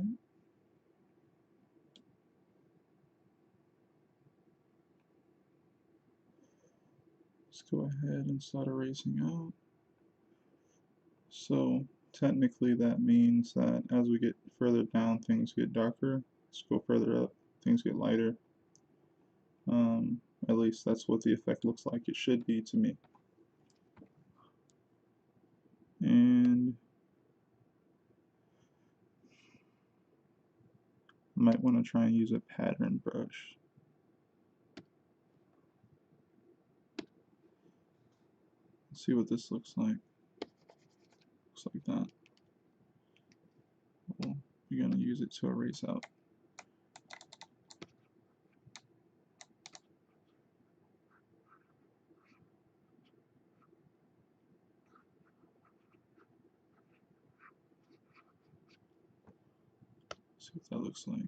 A: Let's go ahead and start erasing out. So technically that means that as we get further down, things get darker. Let's go further up, things get lighter. At least that's what the effect looks like. It should be to me. And I might want to try and use a pattern brush. Let's see what this looks like. Looks like that. Well, we're going to use it to erase out. See what that looks like.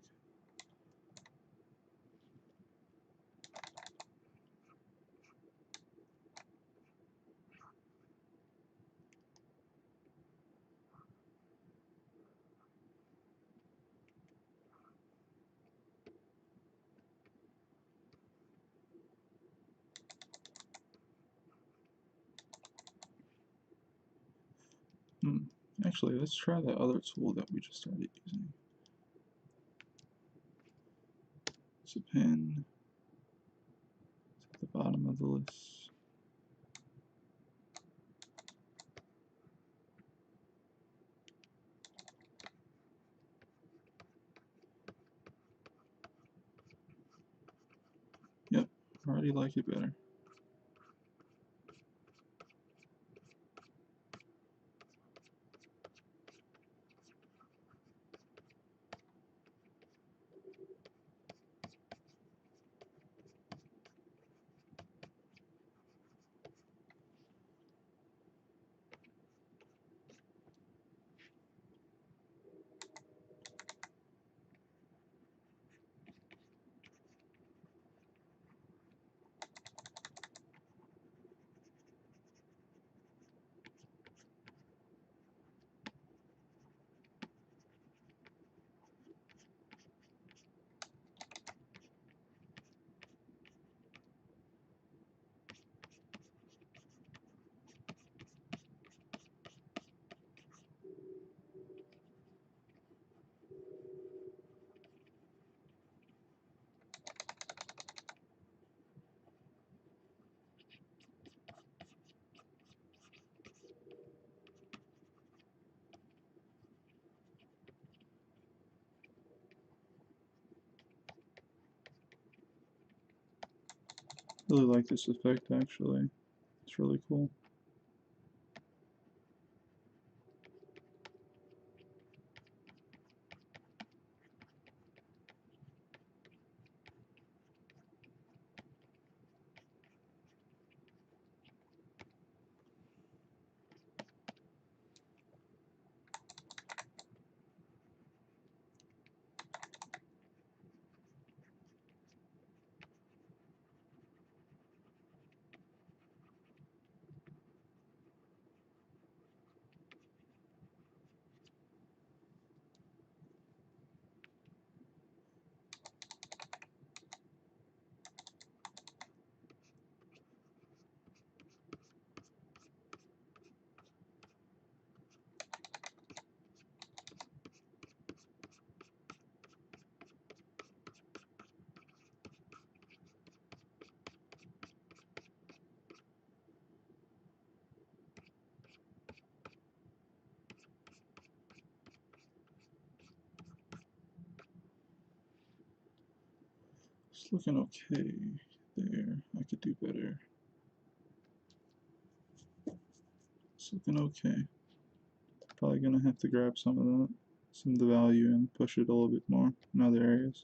A: Actually, let's try that other tool that we just started using. It's a pen. It's at the bottom of the list. Yep, already like it better. Really like this effect actually. It's really cool. It's looking okay there. I could do better. It's looking okay. Probably gonna have to grab some of that, some of the value, and push it a little bit more in other areas.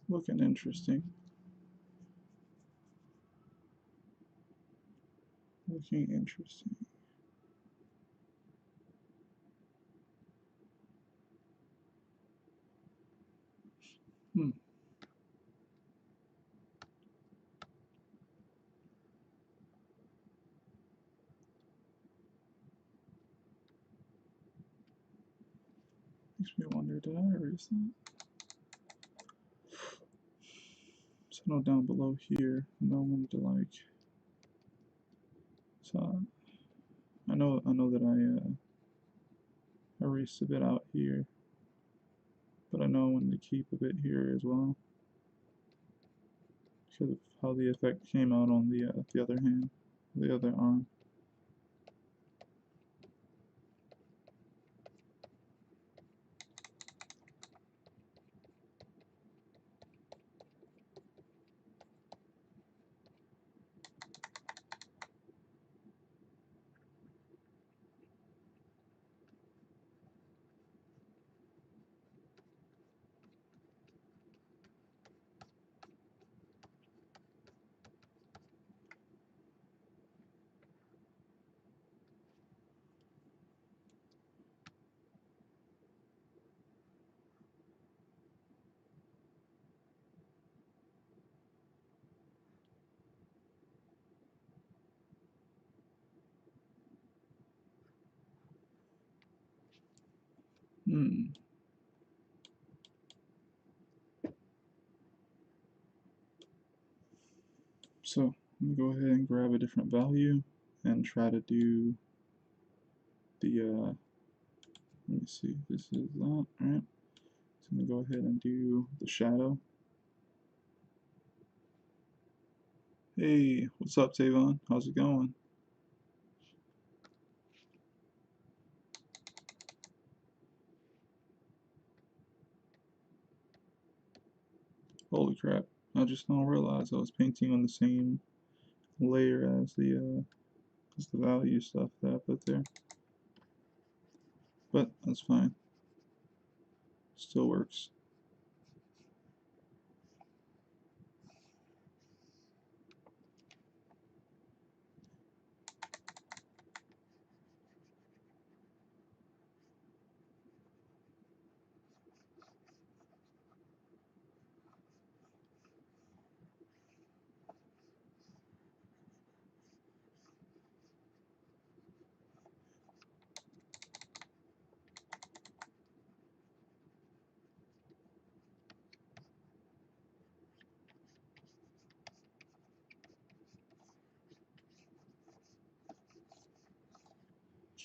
A: Looking interesting. Looking interesting. Hmm. Makes me wonder, did I erase that? So no, down below here, and I wanted to like. So I know that I erased a bit out here, but I know I wanted to keep a bit here as well because of how the effect came out on the other hand, the other arm. Hmm. So I'm gonna go ahead and grab a different value and try to do the let me see, this is that, right? So I'm gonna go ahead and do the shadow. Hey, what's up, Tavon? How's it going? Holy crap. I just now realized I was painting on the same layer as the value stuff that I put there. But that's fine. Still works.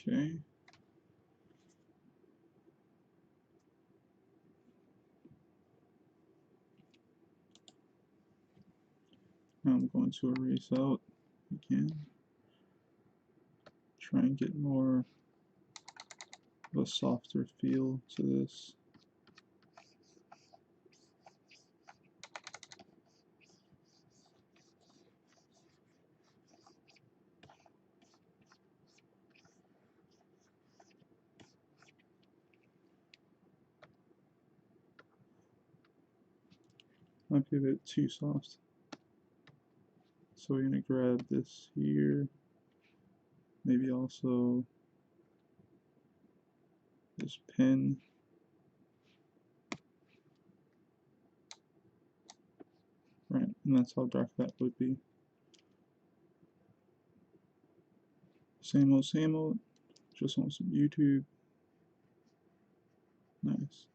A: Okay. Now I'm going to erase out again. Try and get more of a softer feel to this. Might be a bit too soft. So we're gonna grab this here. Maybe also this pen. Right, and that's how dark that would be. Same old, just on some YouTube. Nice.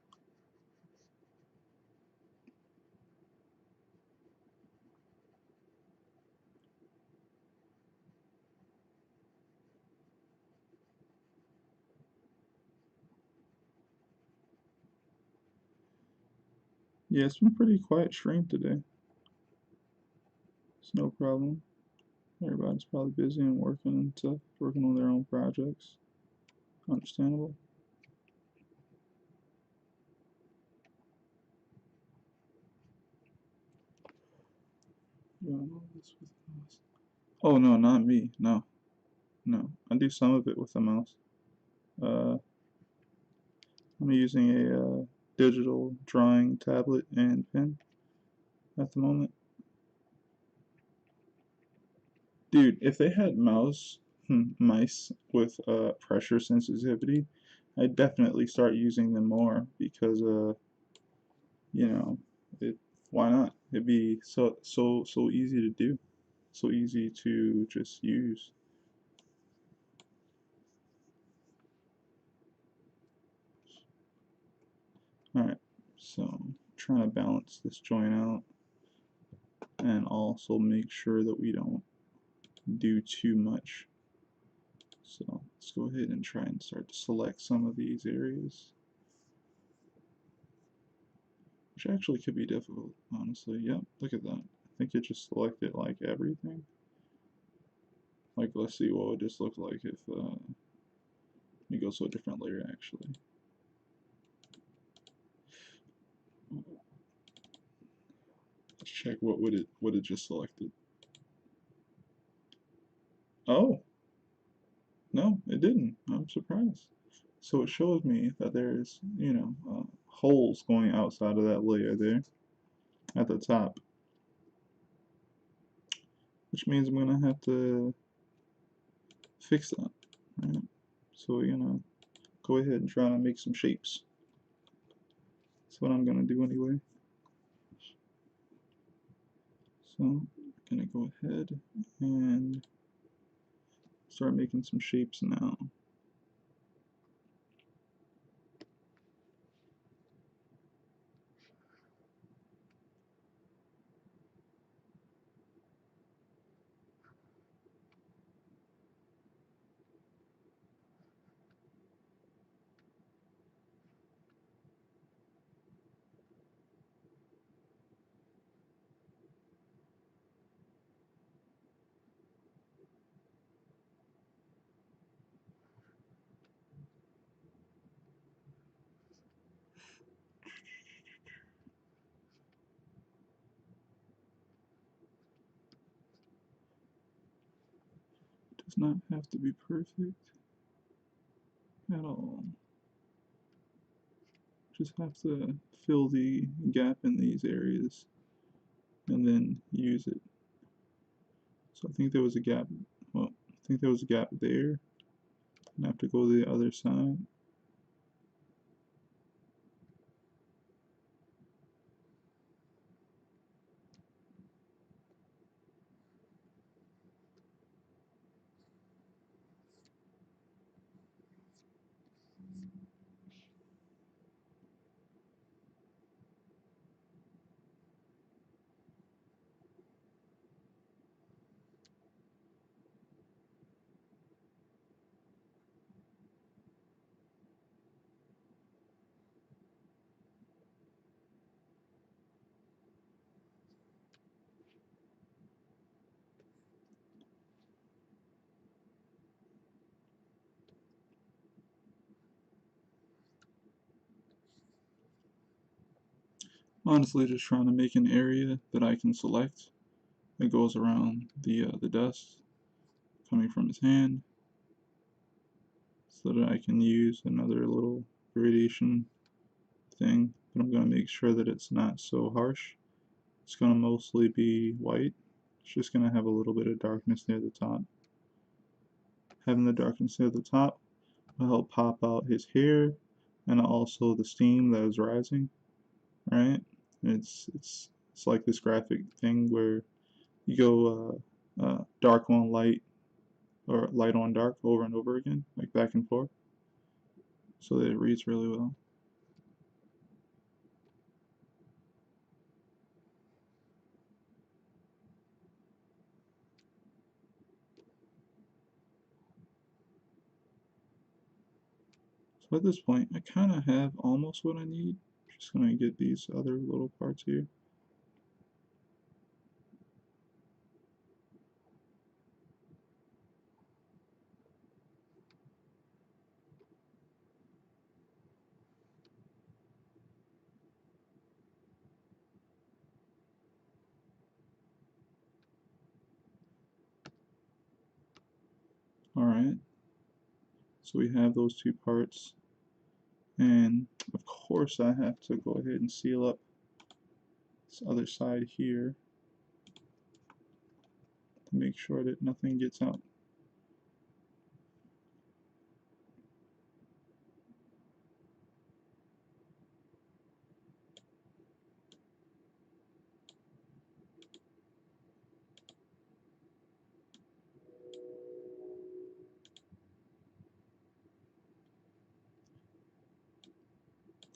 A: Yeah, it's been pretty quiet stream today. It's no problem. Everybody's probably busy and working and stuff, working on their own projects. Understandable. Yeah, oh no, not me. No, no. I do some of it with the mouse. Uh, I'm using a digital drawing tablet and pen at the moment. Dude, if they had mice with pressure sensitivity, I'd definitely start using them more because you know, it why not? It'd be so easy to do, so easy to just use. All right, so trying to balance this joint out and also make sure that we don't do too much. So let's go ahead and try and start to select some of these areas, which actually could be difficult, honestly. Yep, look at that. I think it just selected like everything. Like, let's see what would this look like if we go to a different layer actually. Let's check what would it just selected. Oh, no, it didn't. I'm surprised. So it shows me that there's, holes going outside of that layer there at the top, which means I'm gonna have to fix that, right? So we're gonna go ahead and try to make some shapes. That's what I'm gonna do anyway. So I'm gonna go ahead and start making some shapes now. does not have to be perfect at all. Just have to fill the gap in these areas and then use it. So I think there was a gap, well, I think there was a gap there. I have to go to the other side. Honestly, just trying to make an area that I can select that goes around the dust coming from his hand, so that I can use another little gradation thing, but I'm going to make sure that it's not so harsh. It's going to mostly be white. It's just going to have a little bit of darkness near the top. Having the darkness near the top will help pop out his hair and also the steam that is rising, right? It's like this graphic thing where you go dark on light or light on dark over and over again, like back and forth, so that it reads really well. So at this point, I kind of have almost what I need. Just gonna get these other little parts here. Alright, so we have those two parts. And of course I have to go ahead and seal up this other side here to make sure that nothing gets out.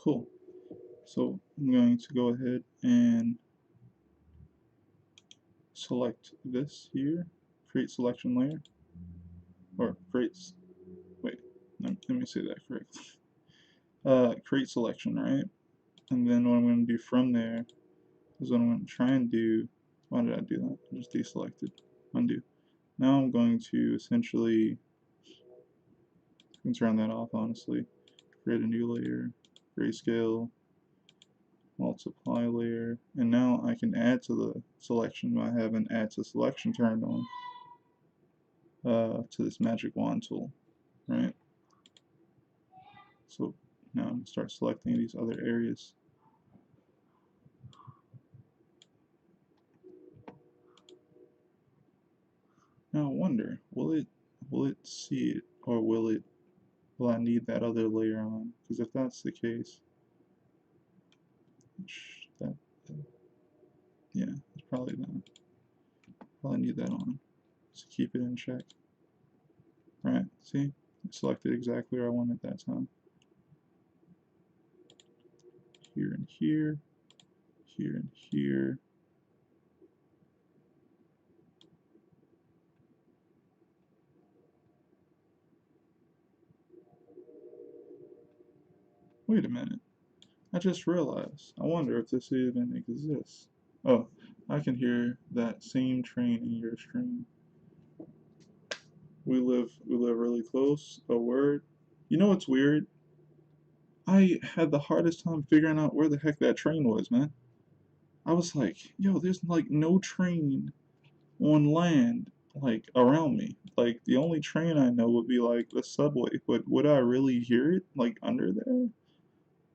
A: Cool. So I'm going to go ahead and select this here, create selection layer, or creates, wait, let me say that correctly. Create selection, right? And then what I'm going to do from there is what I'm going to try and do. Why did I do that? I just deselected. Undo. Now I'm going to essentially, I can turn that off honestly. Create a new layer, grayscale, multiply layer, and now I can add to the selection by having add to selection turned on to this magic wand tool, right? So now I'm going to start selecting these other areas. Now I wonder, will it see it, or will I need that other layer on? Because if that's the case, that yeah, it's probably not. Probably need that on to keep it in check. Right? See, I selected exactly where I wanted that time. Here and here, here and here. Wait a minute. I just realized. I wonder if this even exists. Oh, I can hear that same train in your stream. We live really close. A word. You know what's weird? I had the hardest time figuring out where the heck that train was, man. I was like, yo, there's like no train on land. like around me. Like the only train I know would be like the subway, but would I really hear it like under there?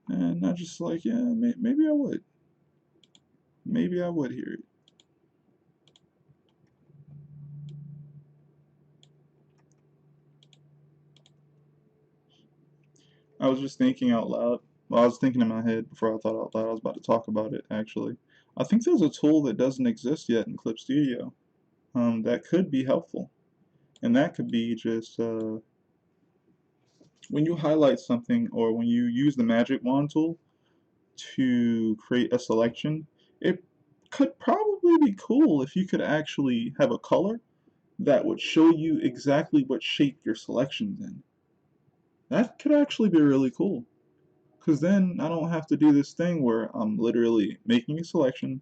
A: And not just like, yeah, maybe I would. Maybe I would hear it. I was just thinking out loud. Well, I was thinking in my head before I thought out loud. I was about to talk about it actually. I think there's a tool that doesn't exist yet in Clip Studio. That could be helpful, and that could be just when you highlight something or when you use the magic wand tool to create a selection. It could probably be cool if you could actually have a color that would show you exactly what shape your selection's in. That could actually be really cool. Because then I don't have to do this thing where I'm literally making a selection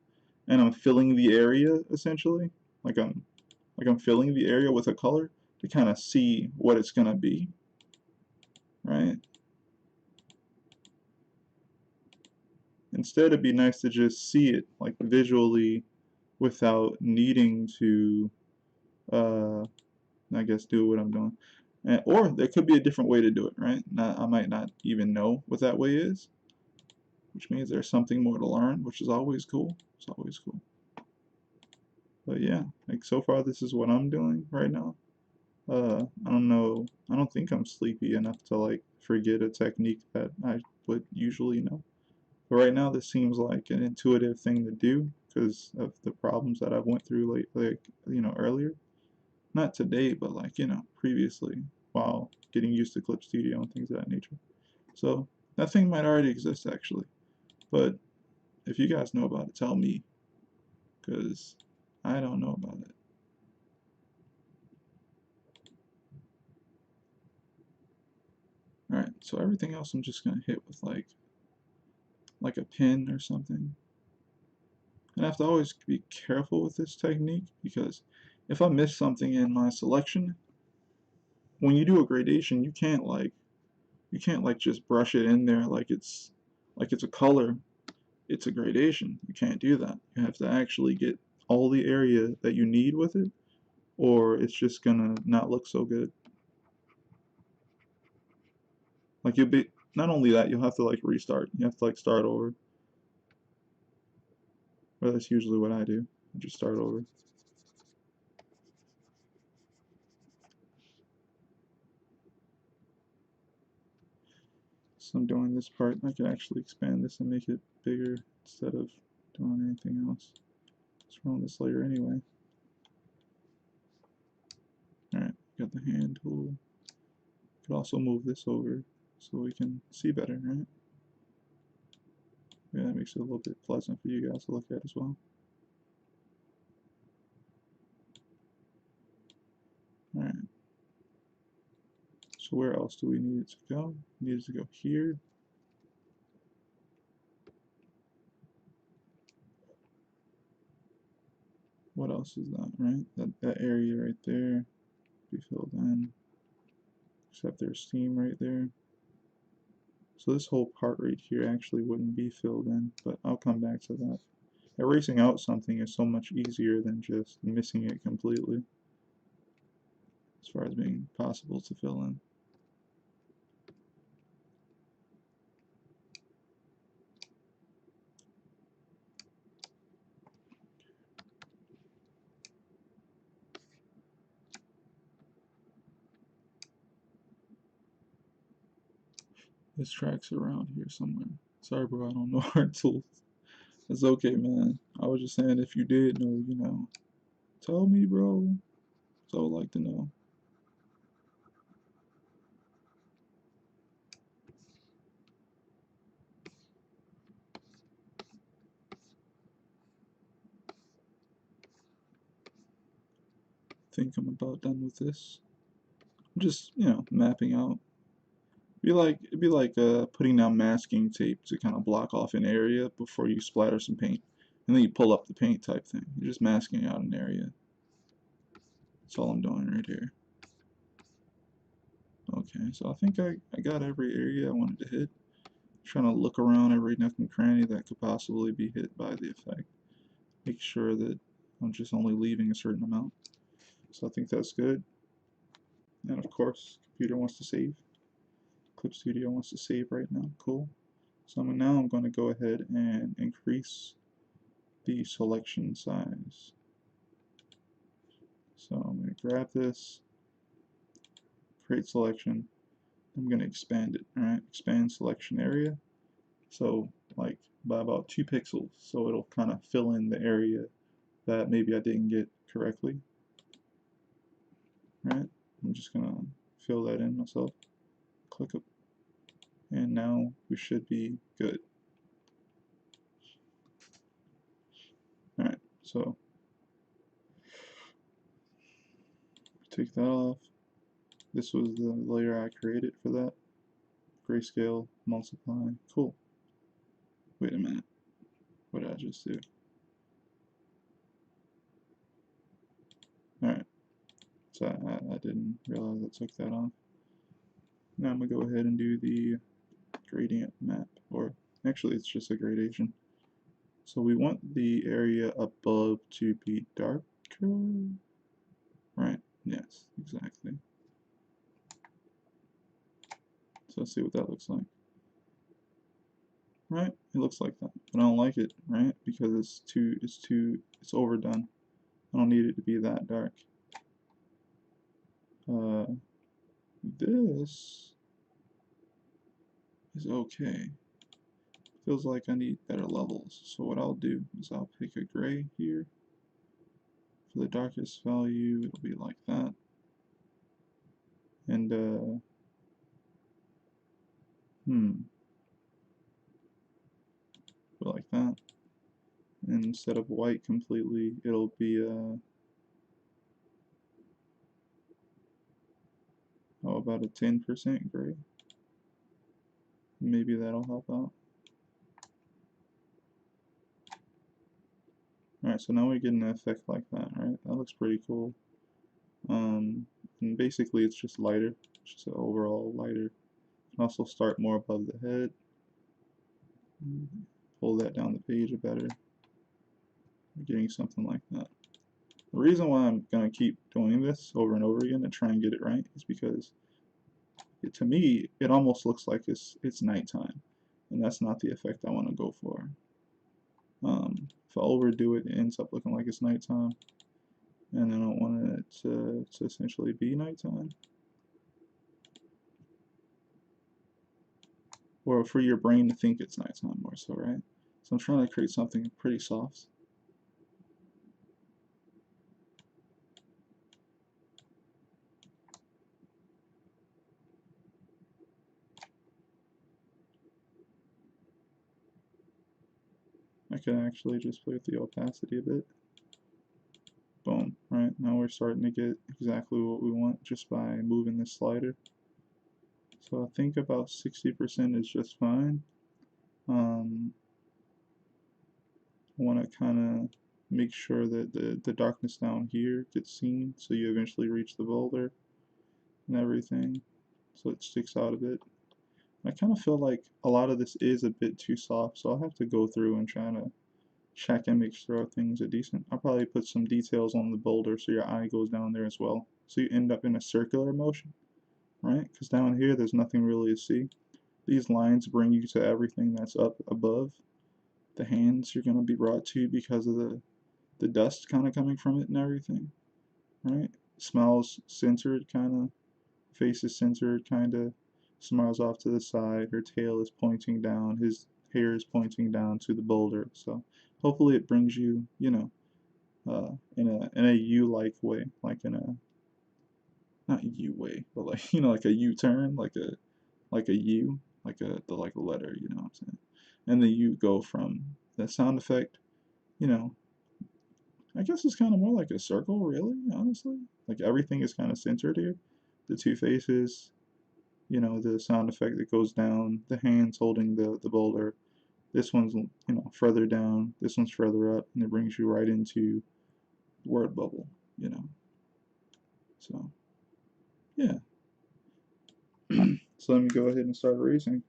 A: and I'm filling the area essentially. Like I'm I'm filling the area with a color to kind of see what it's gonna be, right? Instead, it'd be nice to just see it like visually without needing to, uh, I guess, do what I'm doing. Or there could be a different way to do it, right? I might not even know what that way is, which means there's something more to learn, which is always cool. It's always cool. But yeah, like so far this is what I'm doing right now. I don't know, I don't think I'm sleepy enough to like forget a technique that I would usually know. But right now this seems like an intuitive thing to do because of the problems that I went through earlier. Not today, but like, previously while getting used to Clip Studio and things of that nature. So that thing might already exist actually. But if you guys know about it, tell me because I don't know about it. Alright, so everything else I'm just gonna hit with like a pin or something. And I have to always be careful with this technique because if I miss something in my selection, when you do a gradation, you can't just brush it in there like it's a color. It's a gradation. You can't do that. You have to actually get all the area that you need with it, or it's just gonna not look so good. Like you'll be not only that, you'll have to like restart. You have to like start over. Well, that's usually what I do. I just start over. So I'm doing this part. I can actually expand this and make it bigger instead of doing anything else. Let's run this layer anyway. Alright, got the hand tool. Could also move this over so we can see better, right? Yeah, that makes it a little bit pleasant for you guys to look at as well. Alright. So where else do we need it to go? We need it to go here. What else is that, right? That area right there be filled in. Except there's steam right there. So this whole part right here actually wouldn't be filled in, but I'll come back to that. Erasing out something is so much easier than just missing it completely, as far as being possible to fill in. This track's around here somewhere. Sorry, bro, I don't know art tools. It's okay, man. I was just saying if you did know, tell me, bro. So I would like to know. Think I'm about done with this. I'm just, mapping out. It'd be like putting down masking tape to kind of block off an area before you splatter some paint. And then you pull up the paint type thing. You're just masking out an area. That's all I'm doing right here. Okay, so I think I got every area I wanted to hit. Trying to look around every nook and cranny that could possibly be hit by the effect. Make sure that I'm just only leaving a certain amount. So I think that's good. And of course, computer wants to save. Clip Studio wants to save right now. Cool. So now I'm going to go ahead and increase the selection size. So I'm going to grab this, create selection. I'm going to expand it. All right, expand selection area. So like by about 2 pixels. So it'll kind of fill in the area that maybe I didn't get correctly. All right, I'm just going to fill that in myself. Click it. And now we should be good. Alright, so take that off. This was the layer I created for that. Grayscale, multiply. Cool. Wait a minute. What did I just do? Alright, so I didn't realize I took that off. Now I'm going to go ahead and do the gradient map, or actually it's just a gradation. So we want the area above to be darker. Right, yes, exactly. So let's see what that looks like. Right, it looks like that, but I don't like it, right? Because it's overdone. I don't need it to be that dark. This is okay. Feels like I need better levels. So what I'll do is I'll pick a gray here. For the darkest value, it'll be like that. And like that. And instead of white completely, it'll be how about a 10% gray? Maybe that'll help out. Alright, so now we get an effect like that, right? That looks pretty cool. And basically it's just lighter, just an overall lighter. You can also start more above the head. Pull that down the page better. We're getting something like that. The reason why I'm going to keep doing this over and over again to try and get it right is because to me it almost looks like it's nighttime, and that's not the effect I want to go for. If I overdo it, it ends up looking like it's nighttime, and I don't want it to essentially be nighttime. Or for your brain to think it's nighttime more so, right? So I'm trying to create something pretty soft. I can actually just play with the opacity a bit. Boom, right? Now we're starting to get exactly what we want just by moving this slider. So I think about 60% is just fine. I want to kind of make sure that the darkness down here gets seen, so you eventually reach the boulder and everything, so it sticks out a bit. I kind of feel like a lot of this is a bit too soft, so I'll have to go through and try to check and make sure things are decent. I'll probably put some details on the boulder so your eye goes down there as well, so you end up in a circular motion, right? Because down here there's nothing really to see. These lines bring you to everything that's up above. The hands you're going to be brought to because of the dust kind of coming from it and everything, right? Smiles centered kind of, face is centered kind of, smiles off to the side, her tail is pointing down, his hair is pointing down to the boulder. So hopefully it brings you, you know, in a U-like way, like in a, not U way, but like, you know, like a U-turn, like a U, like a letter, you know what I'm saying? And then you go from the sound effect, you know, I guess it's kind of more like a circle, really, honestly. Like everything is kind of centered here. The two faces, you know, the sound effect that goes down, the hands holding the boulder. This one's, you know, further down, this one's further up, and it brings you right into word bubble, you know. So, yeah. So let me go ahead and start erasing.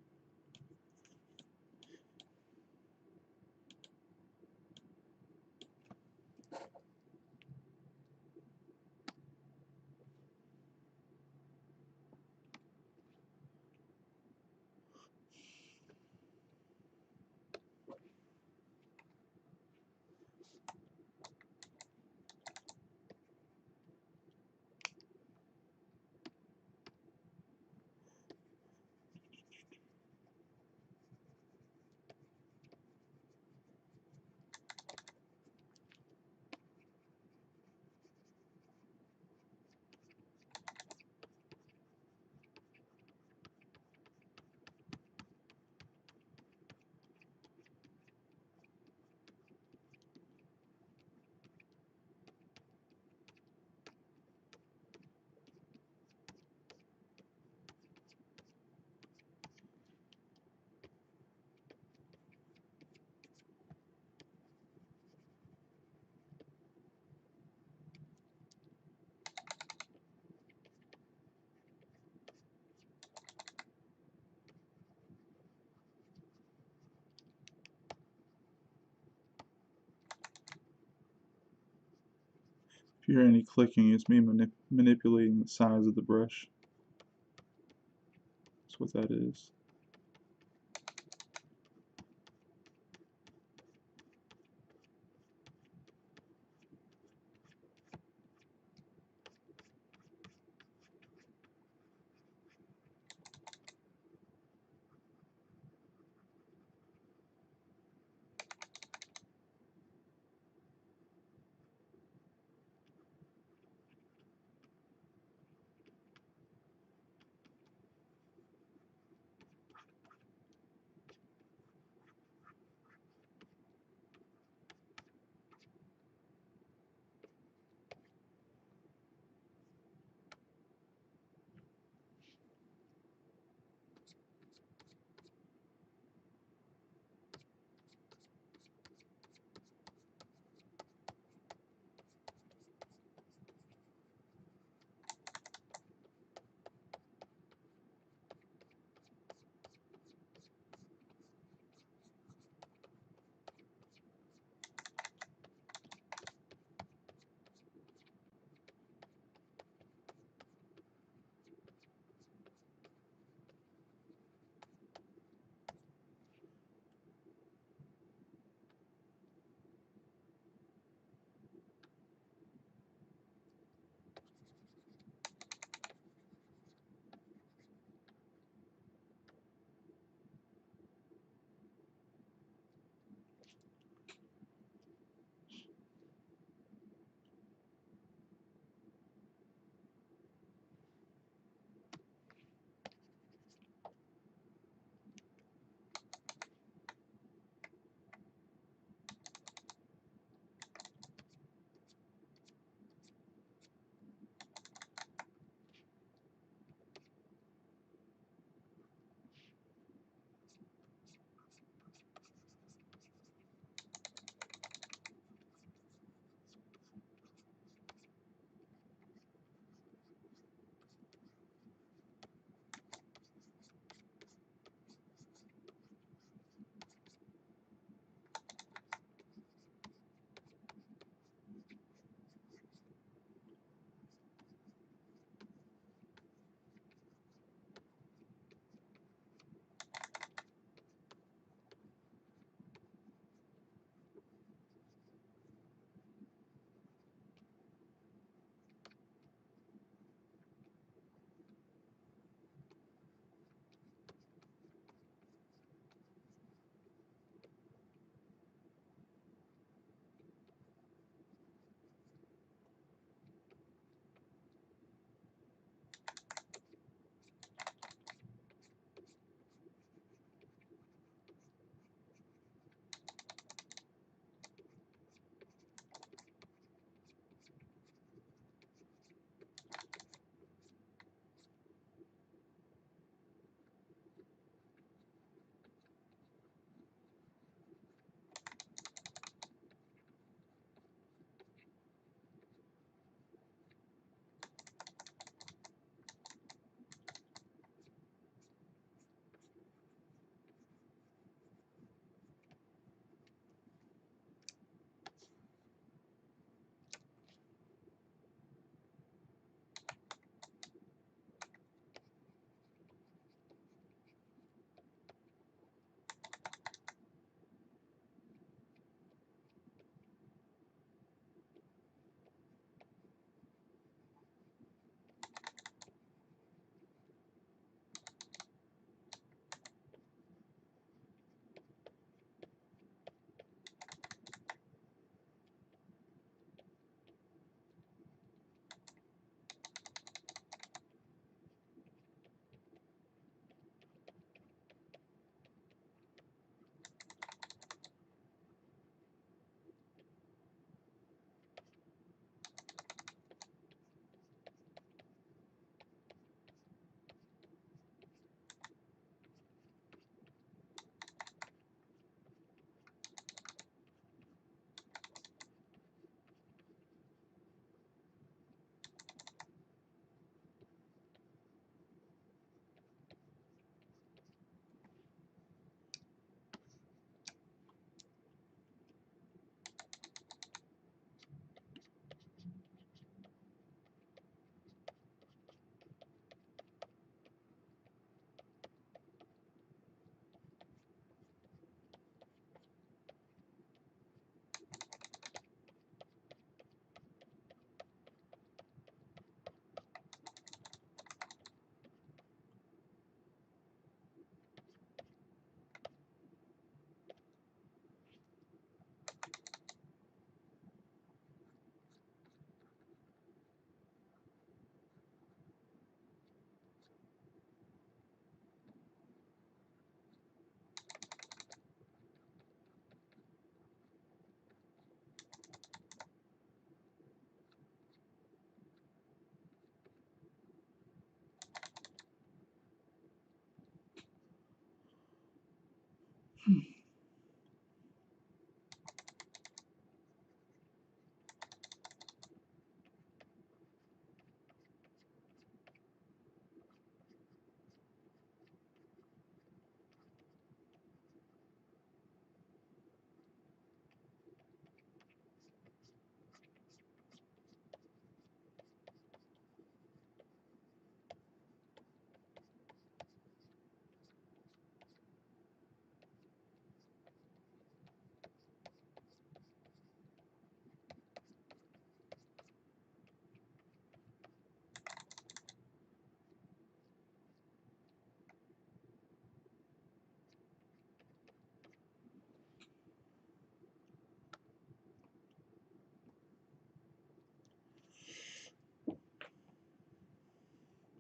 A: If you hear any clicking, it's me manipulating the size of the brush. That's what that is.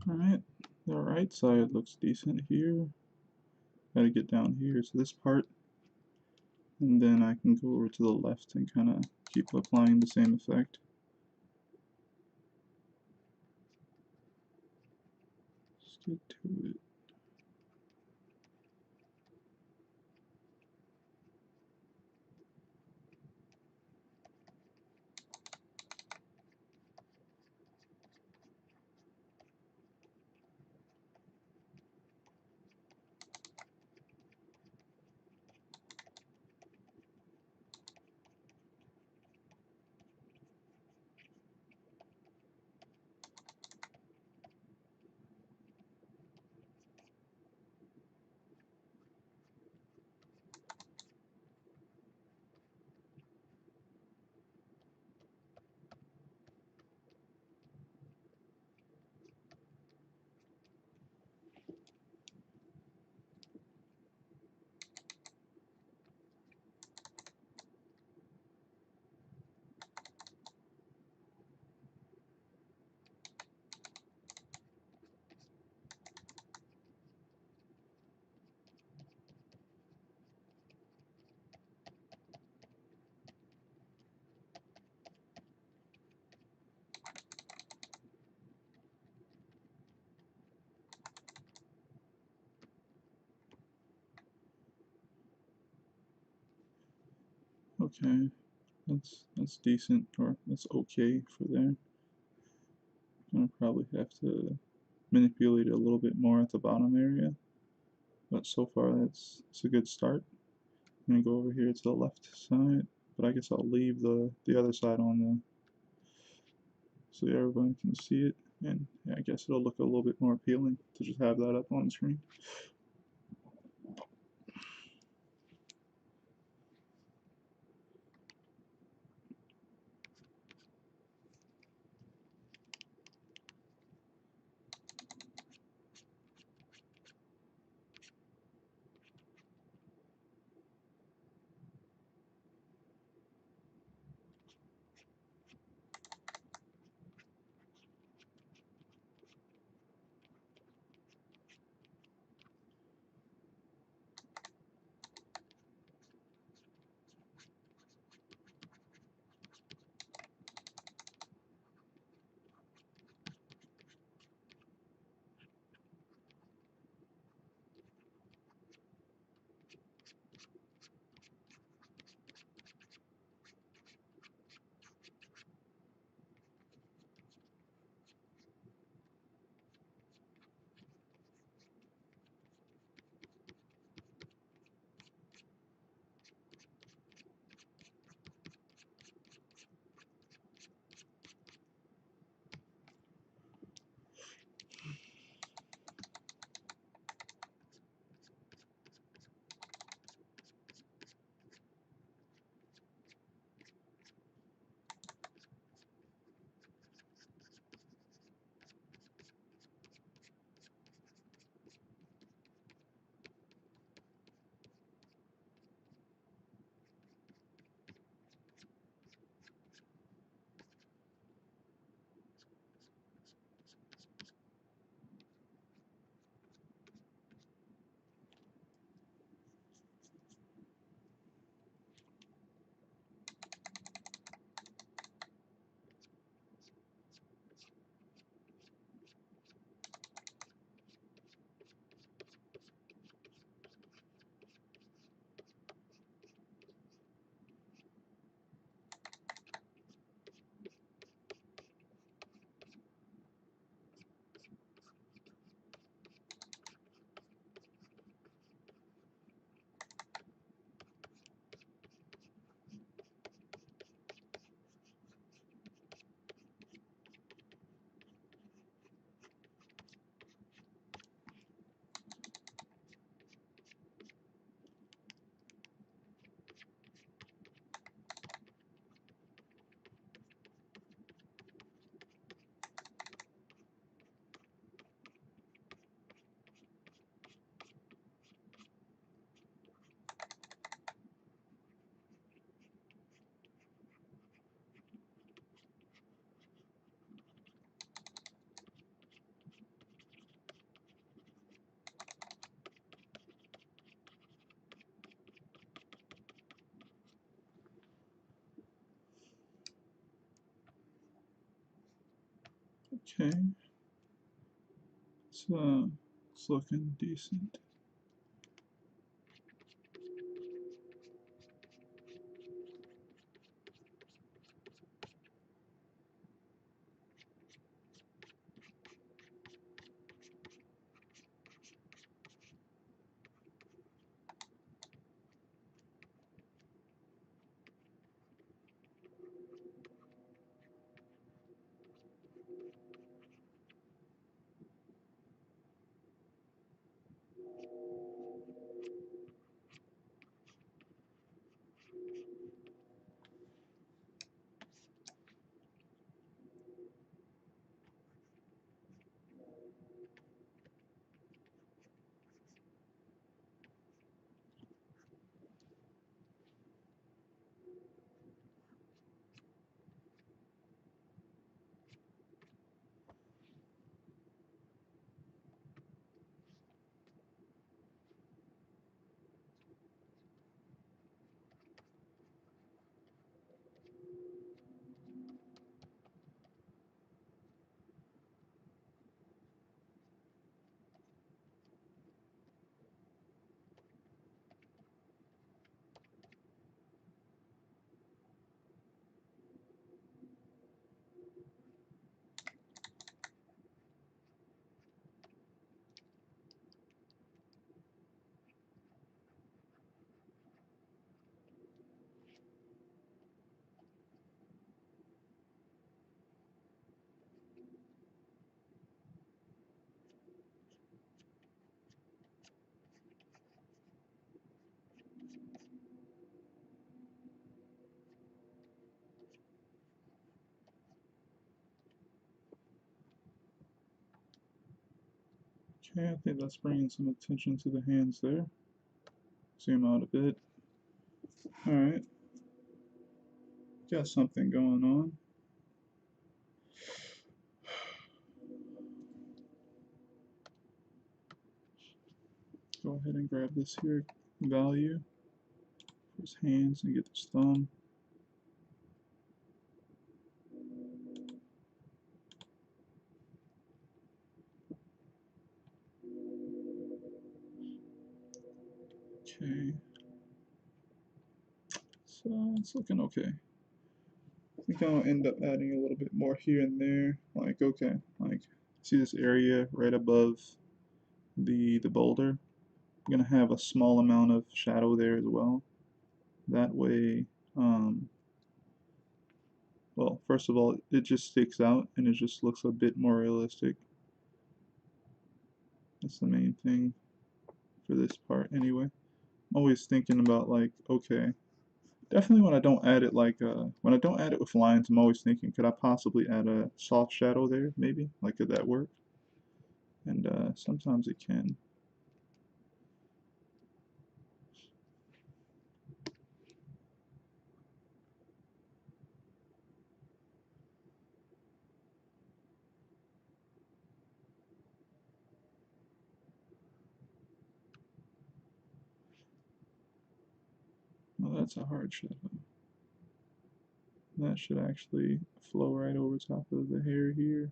A: Alright, the right side looks decent here. Gotta get down here to this part, and then I can go over to the left and kind of keep applying the same effect. Let's get to it. Okay, that's decent, or that's okay for there. Gonna probably have to manipulate it a little bit more at the bottom area, but so far it's a good start. I'm gonna go over here to the left side, but I guess I'll leave the other side on the so everyone can see it, and yeah, I guess it'll look a little bit more appealing to just have that up on the screen. Okay, it's looking decent. Okay, I think that's bringing some attention to the hands there. Zoom out a bit. Alright, got something going on. Go ahead and grab this here value for his hands and get this thumb. Okay, so it's looking okay. I think I'll end up adding a little bit more here and there. Like, okay, like, see this area right above the boulder? I'm gonna have a small amount of shadow there as well. That way, well, first of all, it just sticks out and it just looks a bit more realistic. That's the main thing for this part anyway. I'm always thinking about like, okay, definitely when I don't add it like, when I don't add it with lines, I'm always thinking, could I possibly add a soft shadow there, maybe? Like, could that work? And sometimes it can. Well, that's a hard shadow. That should actually flow right over top of the hair here.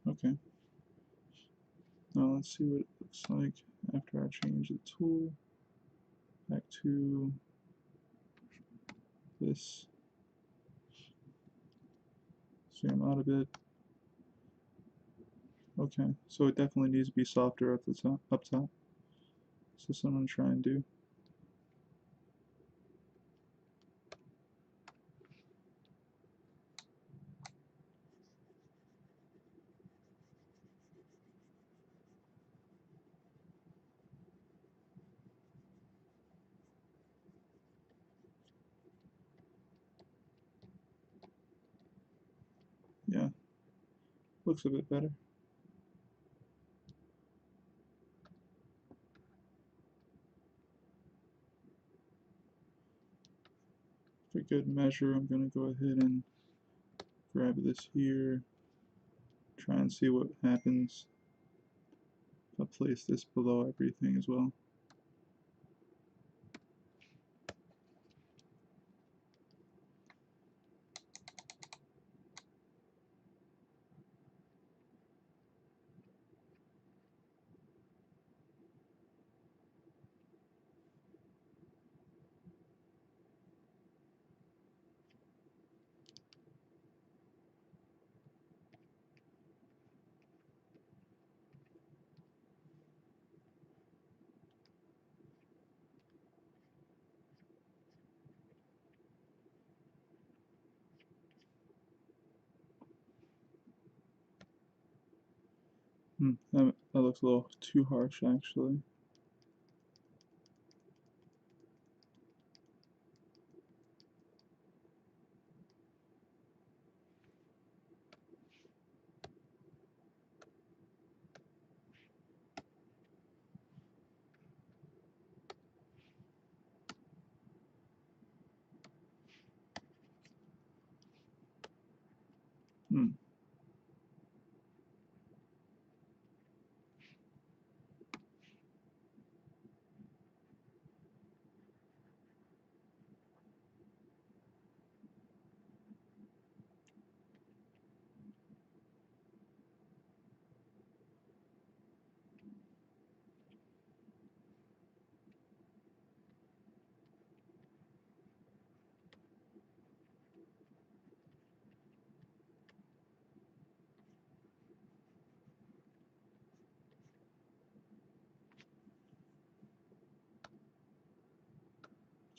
A: Okay. Now let's see what it looks like after I change the tool. Back to this. Zoom out a bit. Okay, so it definitely needs to be softer up the top. So that's what I'm gonna try and do. Yeah, looks a bit better. For good measure, I'm gonna go ahead and grab this here. Try and see what happens. I'll place this below everything as well. That looks a little too harsh, actually. Hmm.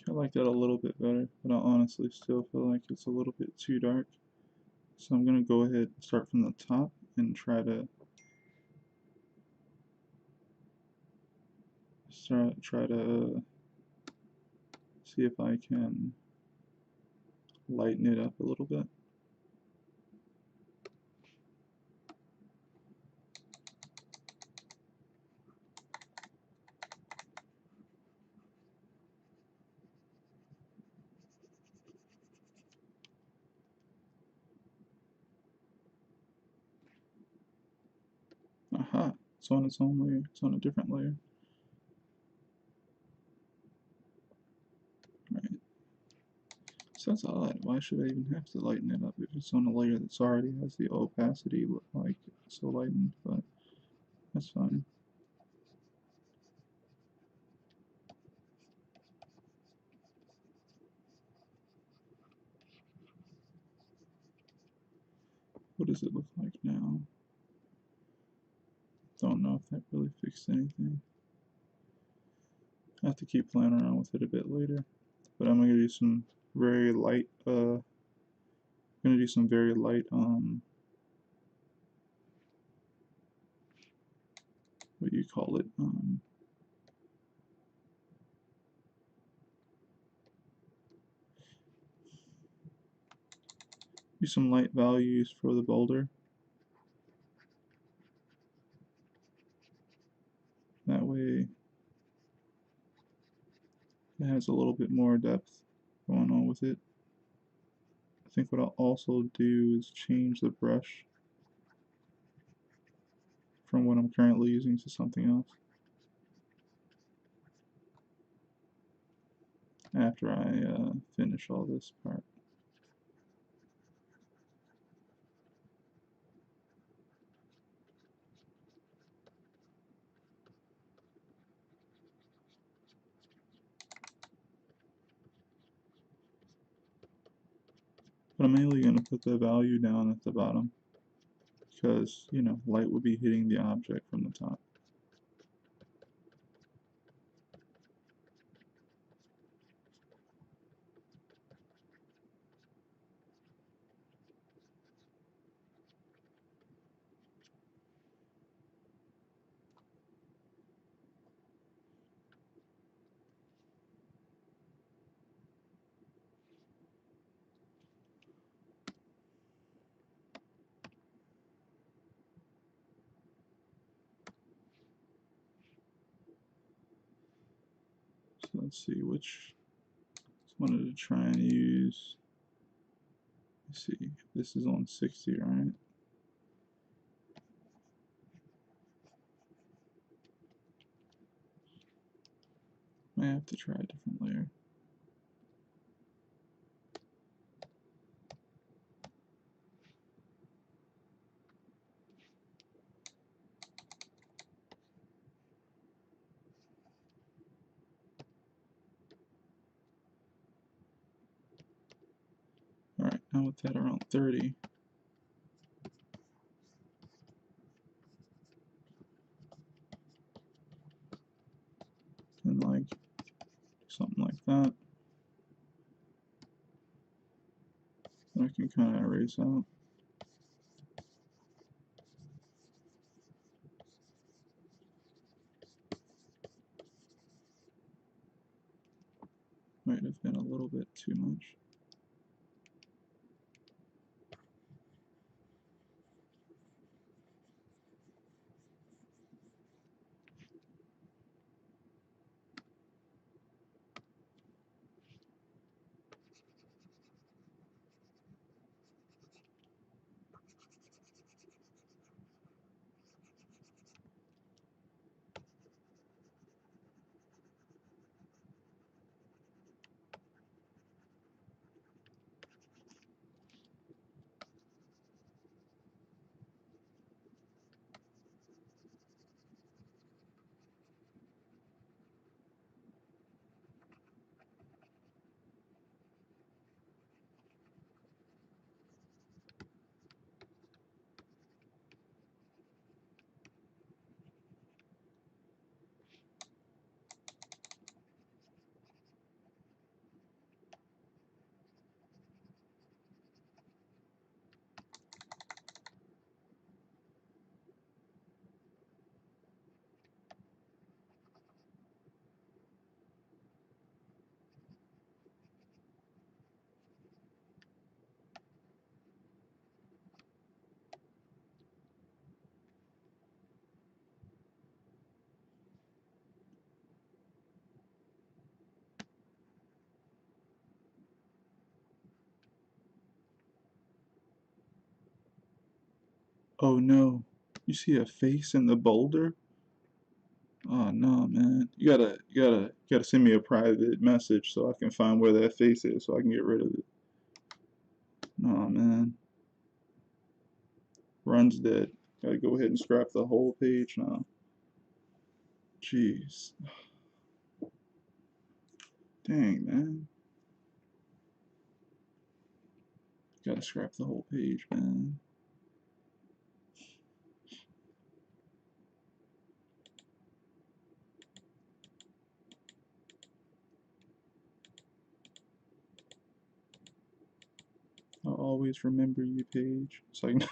A: I like that a little bit better, but I honestly still feel like it's a little bit too dark. So I'm gonna go ahead and start from the top and try to see if I can lighten it up a little bit. Aha! It's on its own layer. It's on a different layer. Right. So that's odd. Why should I even have to lighten it up if it's on a layer that's already has the opacity like so lightened? But that's fine. What does it look like now? Don't know if that really fixed anything. I have to keep playing around with it a bit later. But I'm gonna do some very light gonna do some very light what do you call it? Do some light values for the boulder. That way it has a little bit more depth going on with it. I think what I'll also do is change the brush from what I'm currently using to something else after I finish all this part. But I'm mainly going to put the value down at the bottom because, you know, light will be hitting the object from the top. So let's see which wanted to try and use. Let's see, this is on 60, right? Might have to try a different layer. Alright, now with that around 30. And like something like that. I can kind of erase out. Might have been a little bit too much. Oh no, you see a face in the boulder? Oh no, man. You gotta send me a private message so I can find where that face is so I can get rid of it. No, man. Run's dead. Gotta go ahead and scrap the whole page now. Jeez. Dang, man. Gotta scrap the whole page, man. I'll always remember you, page. It's like,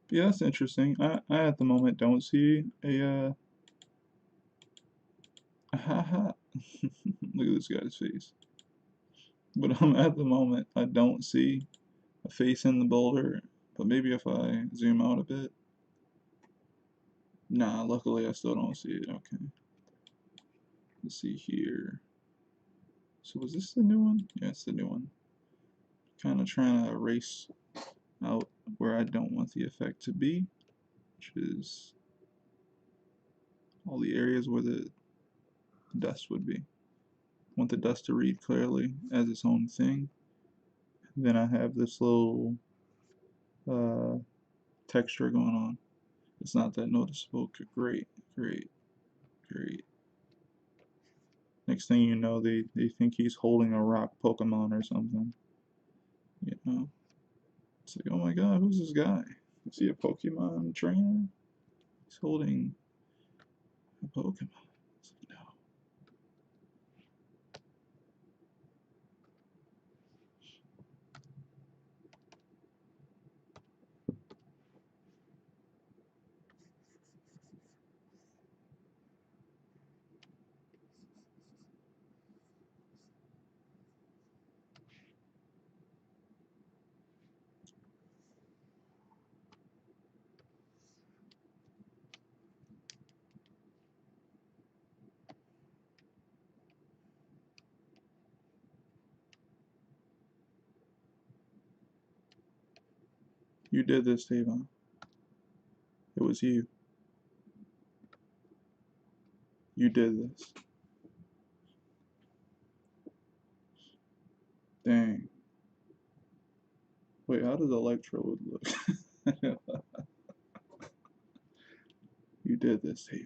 A: yeah, that's interesting. I at the moment don't see a, haha. Look at this guy's face. But at the moment, I don't see a face in the boulder. But maybe if I zoom out a bit. Nah, luckily I still don't see it. Okay. Let's see here. So was this the new one? Yeah, it's the new one. Kind of trying to erase out where I don't want the effect to be, which is all the areas where the dust would be. I want the dust to read clearly as its own thing. Then I have this little uh, texture going on. It's not that noticeable. Great, great, great. Next thing you know, they think he's holding a rock Pokemon or something. You know? It's like, oh my god, who's this guy? Is he a Pokemon trainer? He's holding a Pokemon. It's like, no. You did this, Tavon. It was you. You did this. Dang. Wait, how does Electrode look? You did this, Ava.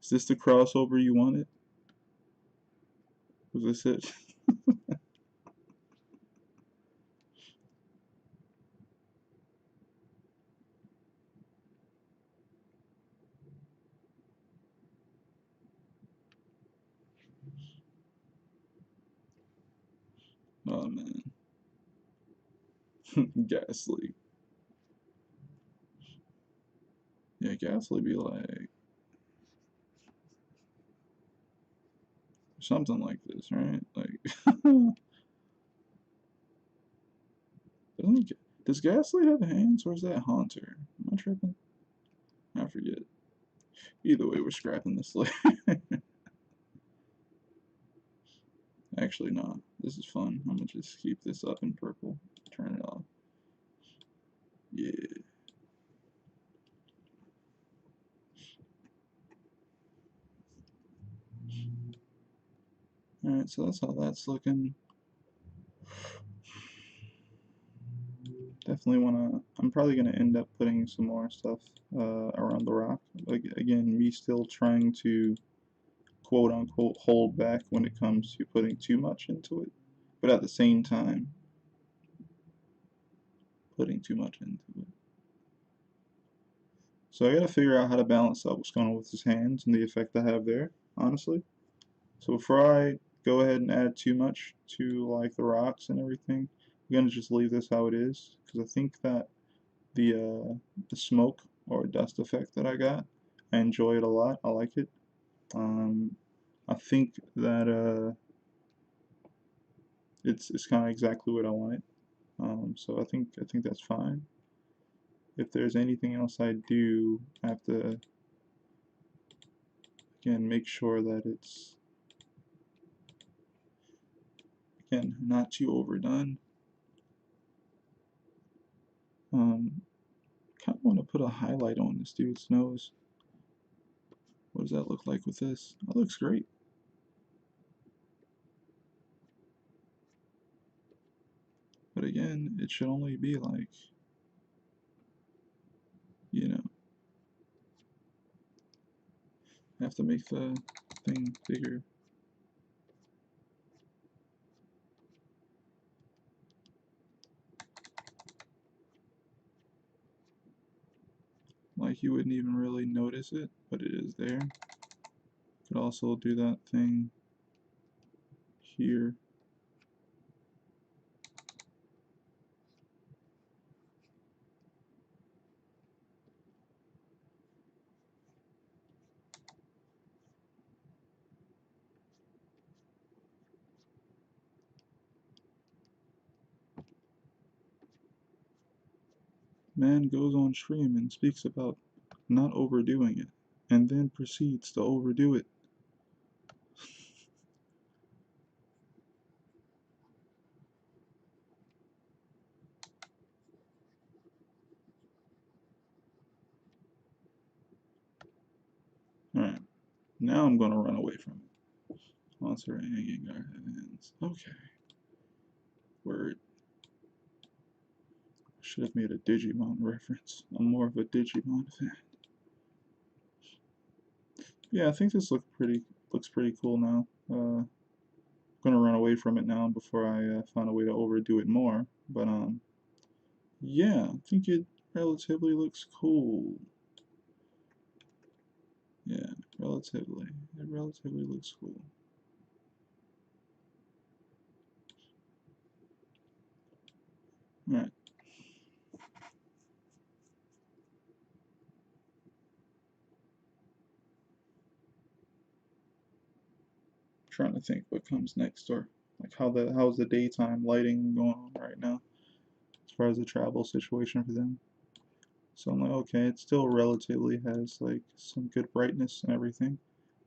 A: Is this the crossover you wanted? Was this it? Oh man. Ghastly. Yeah, Ghastly be like something like this, right? Like doesn't does Ghastly have hands or is that Haunter? Am I tripping? I forget. Either way, we're scrapping this later. Actually, no. This is fun. I'm gonna just keep this up in purple. Turn it off. Yeah. Alright, so that's how that's looking. Definitely wanna. I'm probably gonna end up putting some more stuff around the rock. Like again, me still trying to quote unquote hold back when it comes to putting too much into it, but at the same time, putting too much into it. So I gotta figure out how to balance out what's going on with his hands and the effect I have there, honestly. So before I go ahead and add too much to like the rocks and everything, I'm gonna just leave this how it is because I think that the smoke or dust effect that I got, I enjoy it a lot. I like it. Um, I think that it's kind of exactly what I wanted. So I think that's fine. If there's anything else I do, I have to again make sure that it's again not too overdone. Kind of want to put a highlight on this dude's nose. What does that look like with this? That looks great. But again, it should only be like, you know, I have to make the thing bigger. Like you wouldn't even really notice it, but it is there. Could also do that thing here. Man goes on stream and speaks about not overdoing it, and then proceeds to overdo it. Alright, now I'm gonna run away from it. Sponsor hanging our hands. Okay. Word. Should have made a Digimon reference. I'm more of a Digimon fan. Yeah, I think this looks pretty cool now. I'm gonna run away from it now before I find a way to overdo it more. But yeah, I think it relatively looks cool. Yeah, relatively. It relatively looks cool. Alright. Trying to think what comes next or like how's the daytime lighting going on right now as far as the travel situation for them. So I'm like, okay, it still relatively has like some good brightness and everything.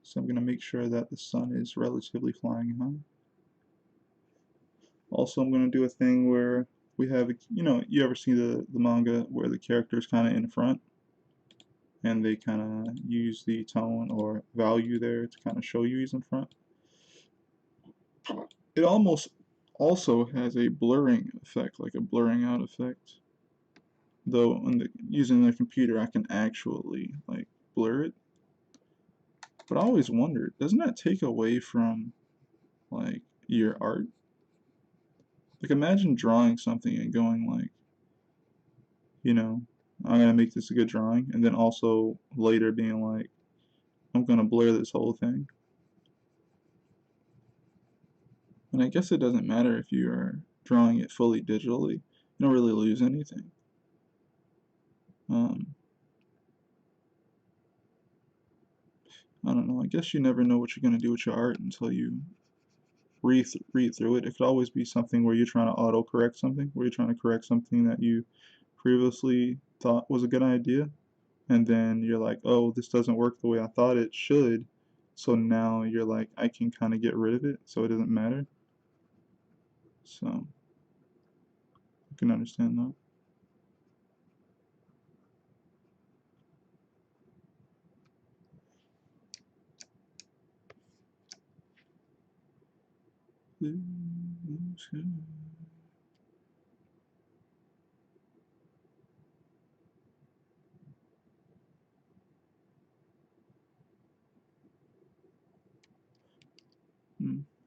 A: So I'm gonna make sure that the sun is relatively flying high. Also, I'm gonna do a thing where we have, you know, you ever see the manga where the character's kind of in front and they kind of use the tone or value there to kind of show you he's in front? It almost also has a blurring effect, like a blurring out effect. Though using the computer I can actually like blur it. But I always wondered, doesn't that take away from like your art? Like imagine drawing something and going like, you know, I'm gonna make this a good drawing, and then also later being like, I'm gonna blur this whole thing. And I guess it doesn't matter if you are drawing it fully digitally. You don't really lose anything. Um, I don't know. I guess you never know what you're gonna do with your art until you read through it. It could always be something where you're trying to auto-correct something, where you're trying to correct something that you previously thought was a good idea, and then you're like, oh, this doesn't work the way I thought it should, so now you're like, I can kind of get rid of it, so it doesn't matter. So, I can understand that.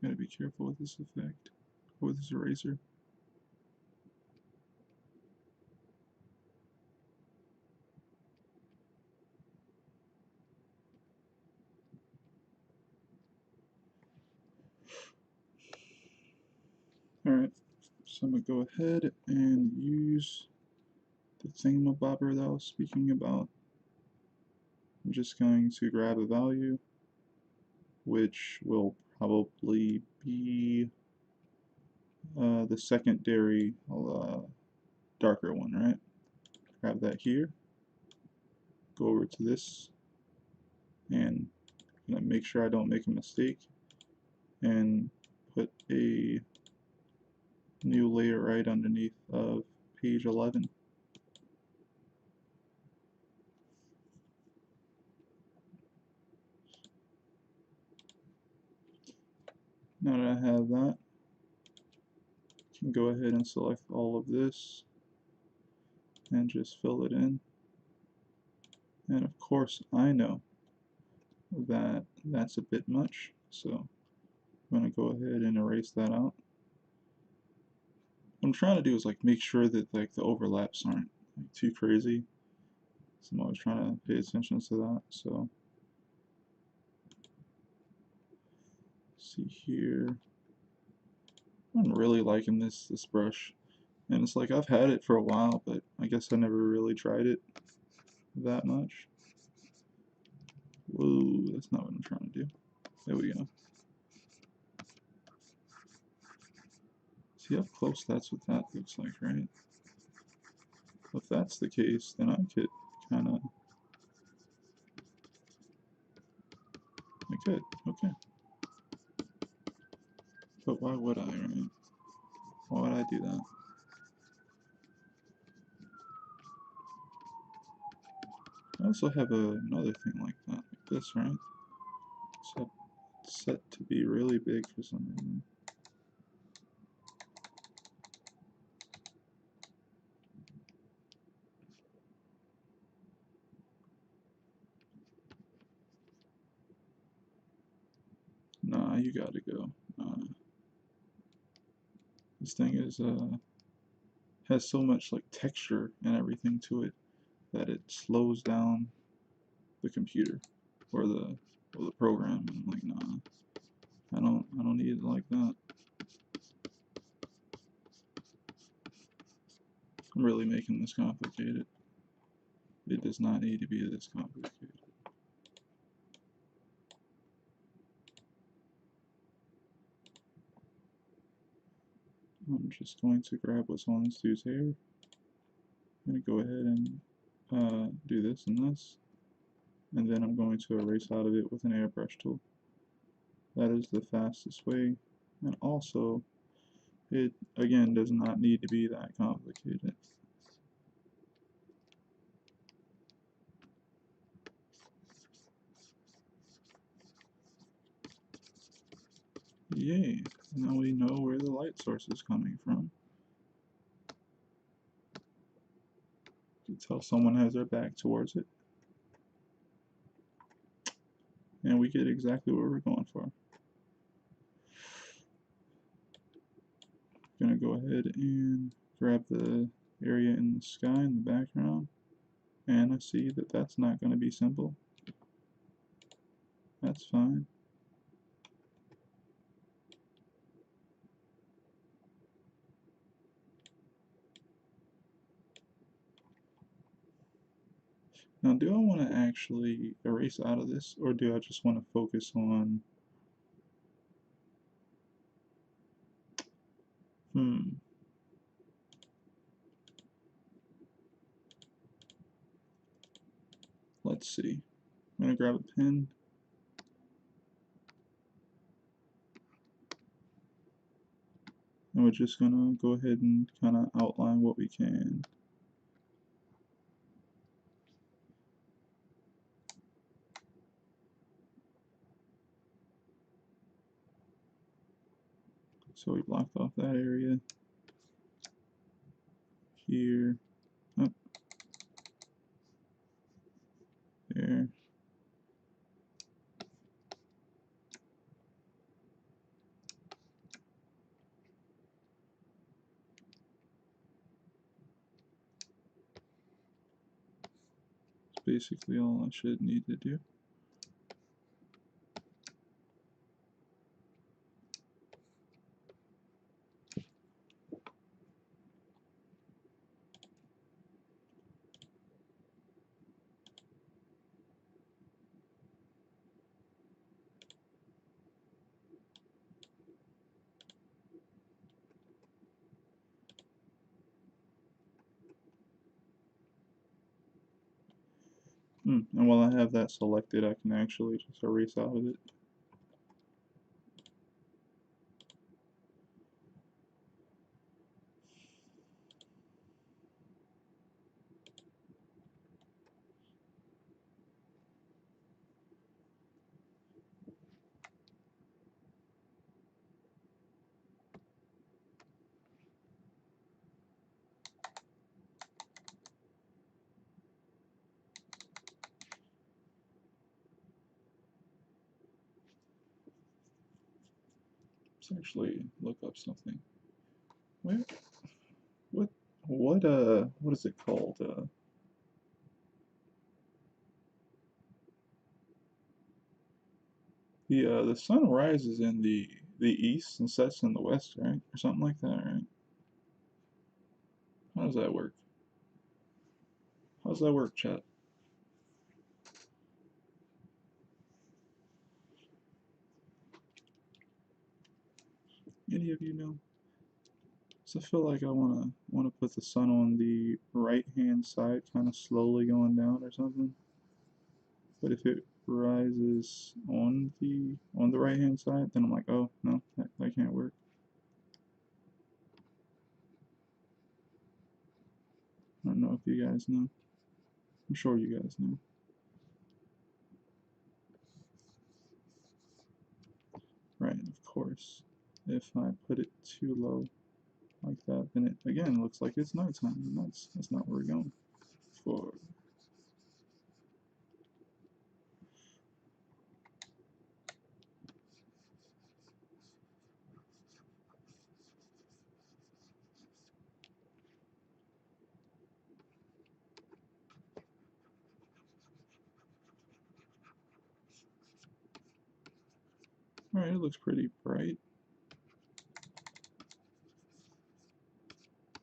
A: Gotta be careful with this effect, with this eraser. Alright, so I'm gonna go ahead and use the thingamabobber that I was speaking about. I'm just going to grab a value, which will probably be the secondary darker one, right? Grab that here, go over to this, and I'm gonna make sure I don't make a mistake, and put a new layer right underneath of page 11. Now that I have that, I can go ahead and select all of this and just fill it in. And of course I know that that's a bit much, so I'm going to go ahead and erase that out. What I'm trying to do is like make sure that like the overlaps aren't like, too crazy. So I'm always trying to pay attention to that. So see here, I'm really liking this brush, and it's like I've had it for a while, but I guess I never really tried it that much. Whoa, that's not what I'm trying to do. There we go. See how close that's what that looks like, right? If that's the case, then I could kind of. I could, okay. But why would I, right? Why would I do that? I also have another thing like that, like this, right? Set to be really big for some reason. Nah, you gotta go. This thing is has so much like texture and everything to it that it slows down the computer or the program. And I'm like, nah, I don't need it like that. I'm really making this complicated. It does not need to be this complicated. I'm just going to grab what's on this dude's hair. I'm going to go ahead and do this and this. And then I'm going to erase out of it with an airbrush tool. That is the fastest way. And also, It, again, does not need to be that complicated. Yay, now we know where the light source is coming from. You can tell someone has their back towards it. And we get exactly what we're going for. Gonna go ahead and grab the area in the sky in the background. And I see that that's not going to be simple. That's fine. Now, do I want to actually erase out of this, or do I just want to focus on... Let's see. I'm going to grab a pen. And we're just going to go ahead and kind of outline what we can. So we blocked off that area. Here. Up. There. That's basically all I should need to do. And while I have that selected, I can actually just erase out of it. Let's actually look up something. Where? What is it called? The sun rises in the east and sets in the west, right? Or something like that, right? How does that work? How does that work, chat? Any of you know? So I feel like I wanna put the sun on the right hand side, kind of slowly going down or something. But if it rises on the right hand side, then I'm like, oh no, that can't work. I don't know if you guys know. I'm sure you guys know. Right, of course. If I put it too low like that, then it again looks like it's nighttime, and that's not what we're going for. Alright, it looks pretty bright.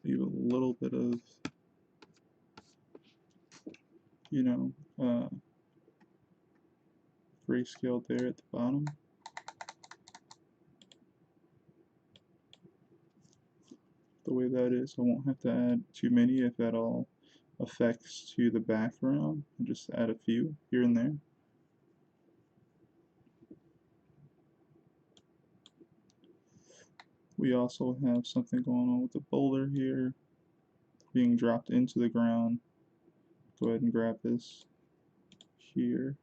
A: Leave a little bit of, you know, grayscale there at the bottom. The way that is, I won't have to add too many, if at all, effects to the background. I'll just add a few here and there. We also have something going on with the boulder here being dropped into the ground. Go ahead and grab this here.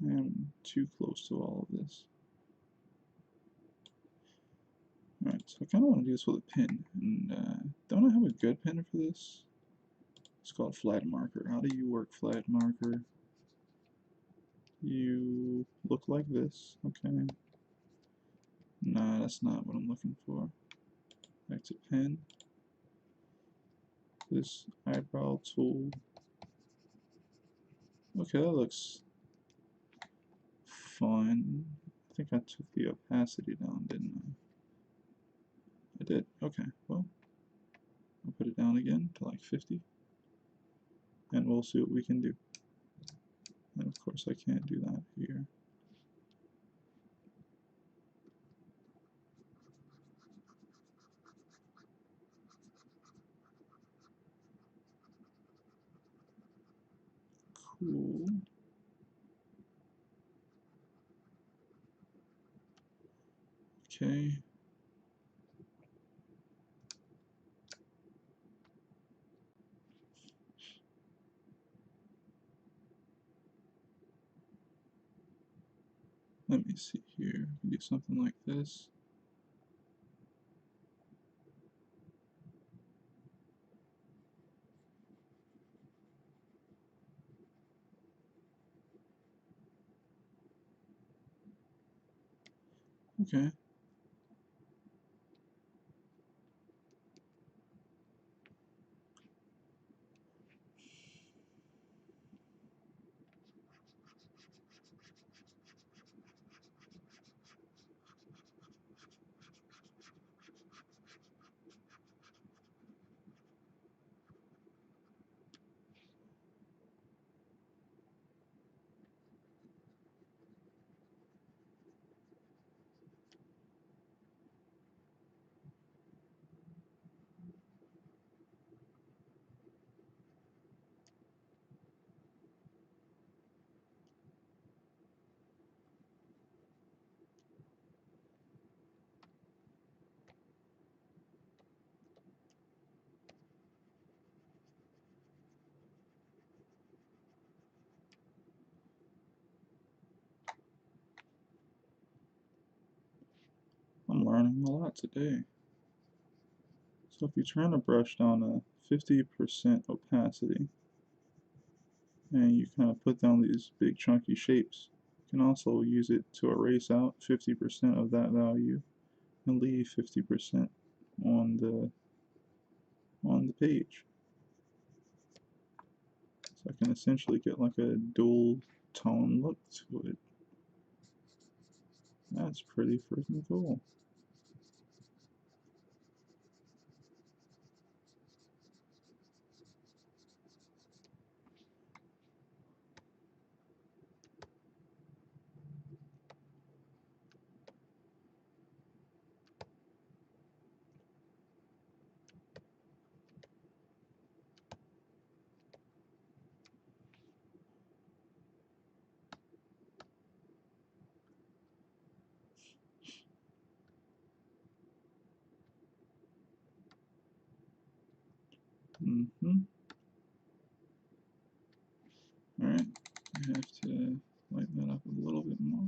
A: I am too close to all of this. Alright, so I kind of want to do this with a pen, and don't I have a good pen for this? It's called flat marker. How do you work flat marker? You look like this, okay. Nah, that's not what I'm looking for. Back to pen. This eyebrow tool. Okay, that looks fun. I think I took the opacity down, didn't I? I did. Okay, well, I'll put it down again to like 50. And we'll see what we can do. And of course I can't do that here. Cool. Okay. Let me see here. Do something like this. Okay. I'm learning a lot today. So if you turn a brush down to 50% opacity, and you kind of put down these big chunky shapes, you can also use it to erase out 50% of that value and leave 50% on the page. So I can essentially get like a dual tone look to it. That's pretty freaking cool. Alright, I have to lighten that up a little bit more.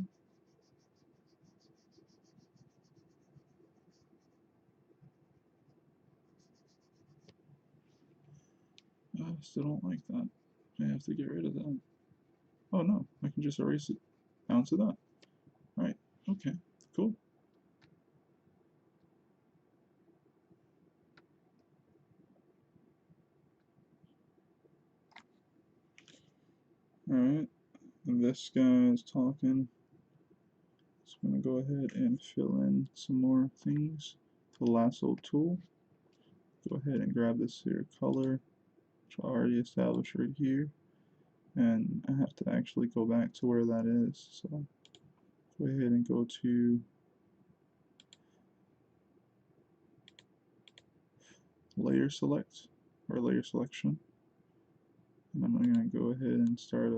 A: I still don't like that. I have to get rid of that. Oh no, I can just erase it down to that. Alright, okay, cool. Alright, and this guy is talking. So I'm going to go ahead and fill in some more things. The lasso tool. Go ahead and grab this here color, which I already established right here. And I have to actually go back to where that is. So go ahead and go to layer select, or layer selection. And I'm going to go ahead and start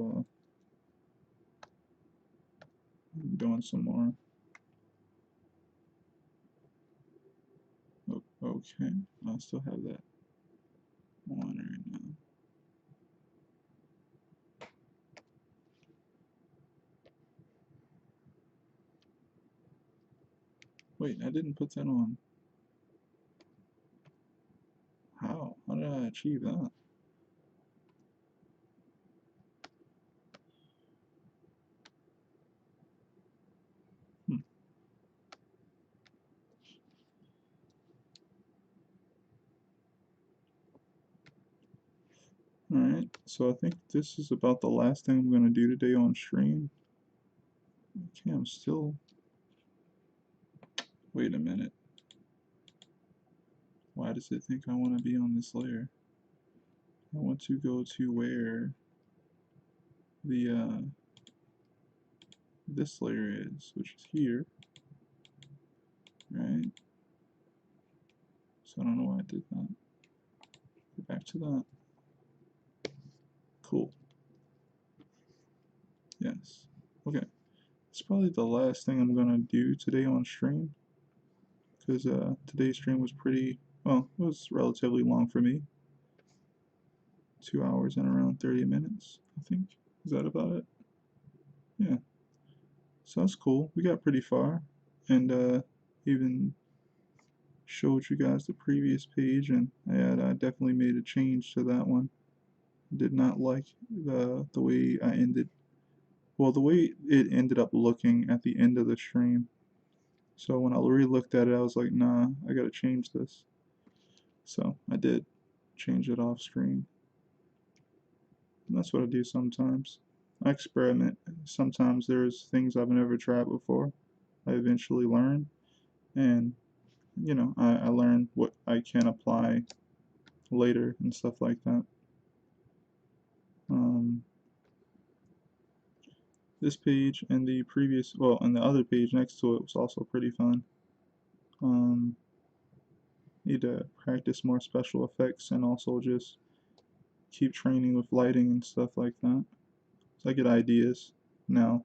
A: doing some more Okay, I still have that on right now. Wait, I didn't put that on. How? How did I achieve that? Hmm. Alright, so I think this is about the last thing I'm going to do today on stream. Okay, I'm still... Wait a minute. Why does it think I want to be on this layer? I want to go to where the this layer is, which is here, right? So I don't know why I did that. Go back to that. Cool. Yes. Okay. It's probably the last thing I'm gonna do today on stream, because today's stream was pretty, well, it was relatively long for me. 2 hours and around 30 minutes, I think. Is that about it? Yeah. So that's cool. We got pretty far, and even showed you guys the previous page, and I definitely made a change to that one. Did not like the way I ended, well, the way it ended up looking at the end of the stream. So when I re-looked at it, I was like, nah, I gotta change this. So I did change it off screen. And that's what I do sometimes. I experiment. Sometimes there's things I've never tried before. I eventually learn, and you know, I learn what I can apply later and stuff like that. Um, this page and the previous, well, and the other page next to it was also pretty fun. Um, Need to practice more special effects and also just keep training with lighting and stuff like that. So I get ideas now.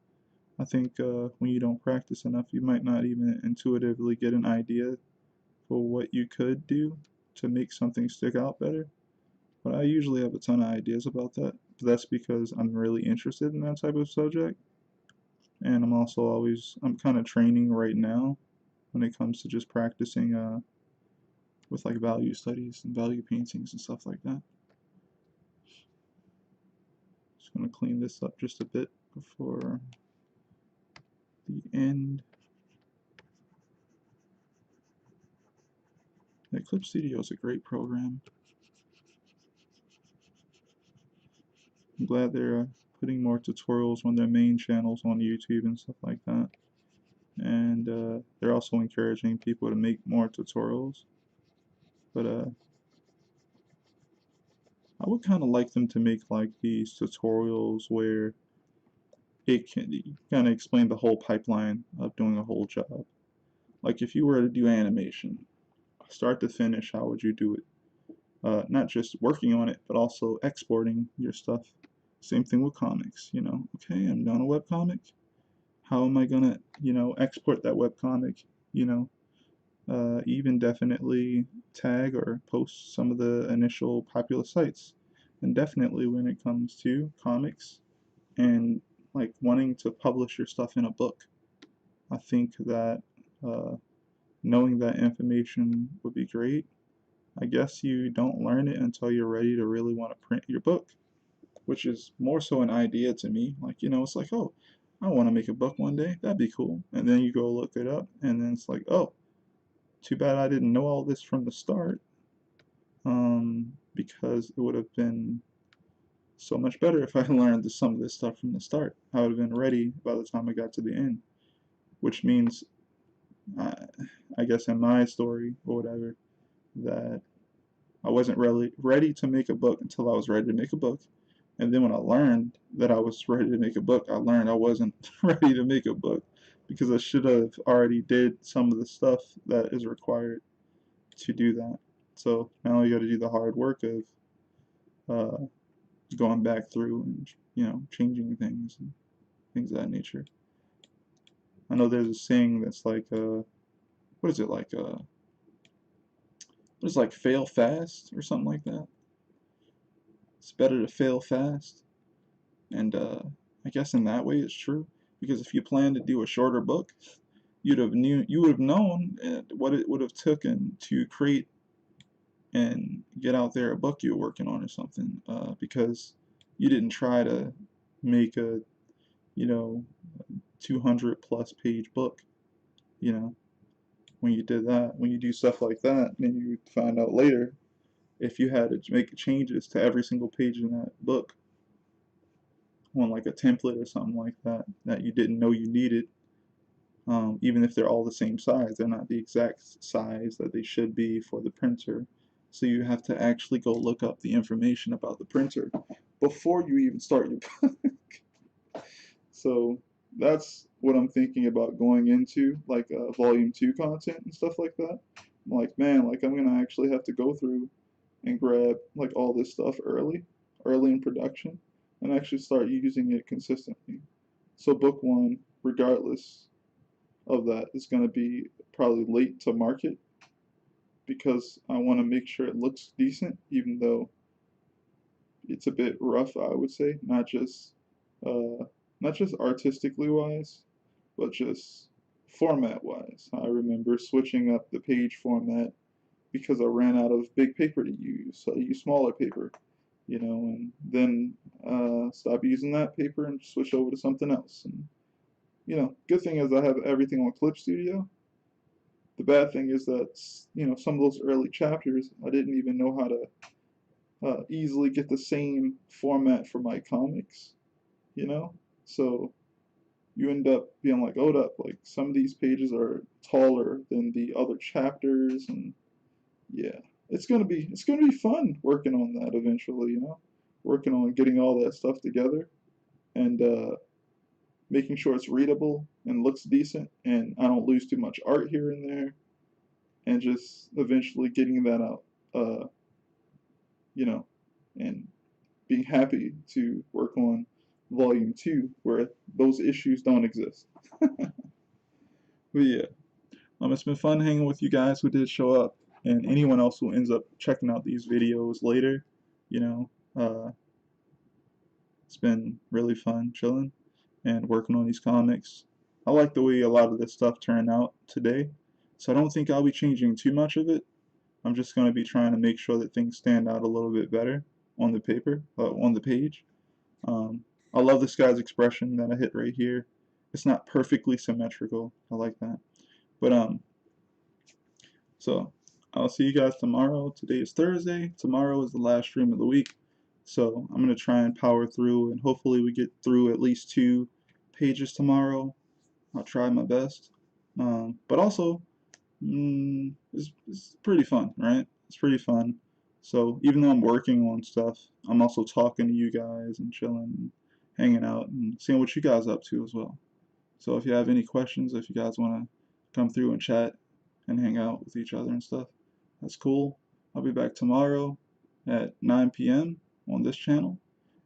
A: I think when you don't practice enough, you might not even intuitively get an idea for what you could do to make something stick out better. But I usually have a ton of ideas about that. But that's because I'm really interested in that type of subject. And I'm also always, I'm kind of training right now when it comes to just practicing with like value studies and value paintings and stuff like that. Just going to clean this up just a bit before the end. Eclipse Studio is a great program. I'm glad they're putting more tutorials on their main channels on YouTube and stuff like that. And they're also encouraging people to make more tutorials. But I would kind of like them to make like these tutorials where it can kind of explain the whole pipeline of doing a whole job. Like if you were to do animation, start to finish, how would you do it? Not just working on it, but also exporting your stuff. Same thing with comics, you know. Okay, I'm doing a webcomic. How am I gonna, you know, export that webcomic? You know, even definitely tag or post some of the initial popular sites. And definitely when it comes to comics and like wanting to publish your stuff in a book, I think that uh, knowing that information would be great. I guess you don't learn it until you're ready to really want to print your book, which is more so an idea to me. Like, you know, it's like, oh, I want to make a book one day. That'd be cool. And then you go look it up, and then it's like, oh, too bad I didn't know all this from the start, because it would have been so much better if I learned some of this stuff from the start. I would have been ready by the time I got to the end, which means, I, I guess in my story or whatever, that I wasn't really ready to make a book until I was ready to make a book. And then when I learned that I was ready to make a book, I learned I wasn't ready to make a book because I should have already did some of the stuff that is required to do that. So now you got to do the hard work of uh, going back through and, you know, changing things and things of that nature. I know there's a saying that's like, what is it like? it's like fail fast or something like that. It's better to fail fast. And I guess in that way it's true, because if you plan to do a shorter book, you would have known what it would have taken to create and get out there a book you were working on or something, because you didn't try to make a, you know, 200 plus page book. You know, when you did that, when you do stuff like that, then you find out later if you had to make changes to every single page in that book on like a template or something like that that you didn't know you needed. Even if they're all the same size, they're not the exact size that they should be for the printer. So you have to actually go look up the information about the printer before you even start your book. So that's what I'm thinking about going into, like volume 2 content and stuff like that. I'm like, man, like I'm gonna actually have to go through and grab like all this stuff early in production, and actually start using it consistently. So book 1, regardless of that, is going to be probably late to market, because I want to make sure it looks decent, even though it's a bit rough, I would say, uh, not just artistically wise, but just format wise. I remember switching up the page format because I ran out of big paper to use, so I used smaller paper, and then stop using that paper and switch over to something else. And good thing is I have everything on Clip Studio. The bad thing is that some of those early chapters I didn't even know how to easily get the same format for my comics, you know. So you end up being like, hold up, like some of these pages are taller than the other chapters, and yeah, it's gonna be fun working on that eventually, working on getting all that stuff together and making sure it's readable and looks decent, and I don't lose too much art here and there, and just eventually getting that out, uh, you know, and being happy to work on volume 2 where those issues don't exist. But yeah, it's been fun hanging with you guys who did show up, and anyone else who ends up checking out these videos later. You know, it's been really fun chilling and working on these comics. I like the way a lot of this stuff turned out today, so I don't think I'll be changing too much of it. I'm just going to be trying to make sure that things stand out a little bit better on the paper, on the page. Um, I love this guy's expression that I hit right here. It's not perfectly symmetrical. I like that. But so I'll see you guys tomorrow. Today is Thursday. Tomorrow is the last stream of the week. So I'm gonna try and power through, and hopefully we get through at least 2 pages tomorrow. I'll try my best. But also, it's pretty fun, right? It's pretty fun. So even though I'm working on stuff, I'm also talking to you guys and chilling, and hanging out, and seeing what you guys are up to as well. So if you have any questions, if you guys want to come through and chat and hang out with each other and stuff, that's cool. I'll be back tomorrow at 9 p.m. on this channel.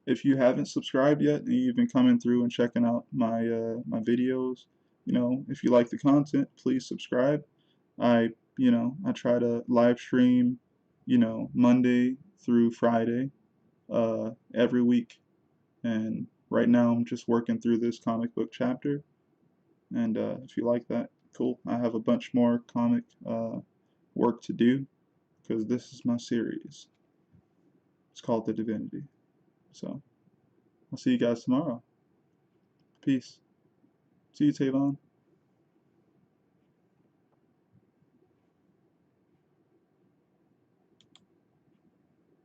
A: If you haven't subscribed yet and you've been coming through and checking out my videos, if you like the content, please subscribe. I try to live stream, Monday through Friday, every week. And right now I'm just working through this comic book chapter. And if you like that, cool. I have a bunch more comic work to do, because this is my series. It's called the Divinity. So I'll see you guys tomorrow. Peace. See you, Tavon.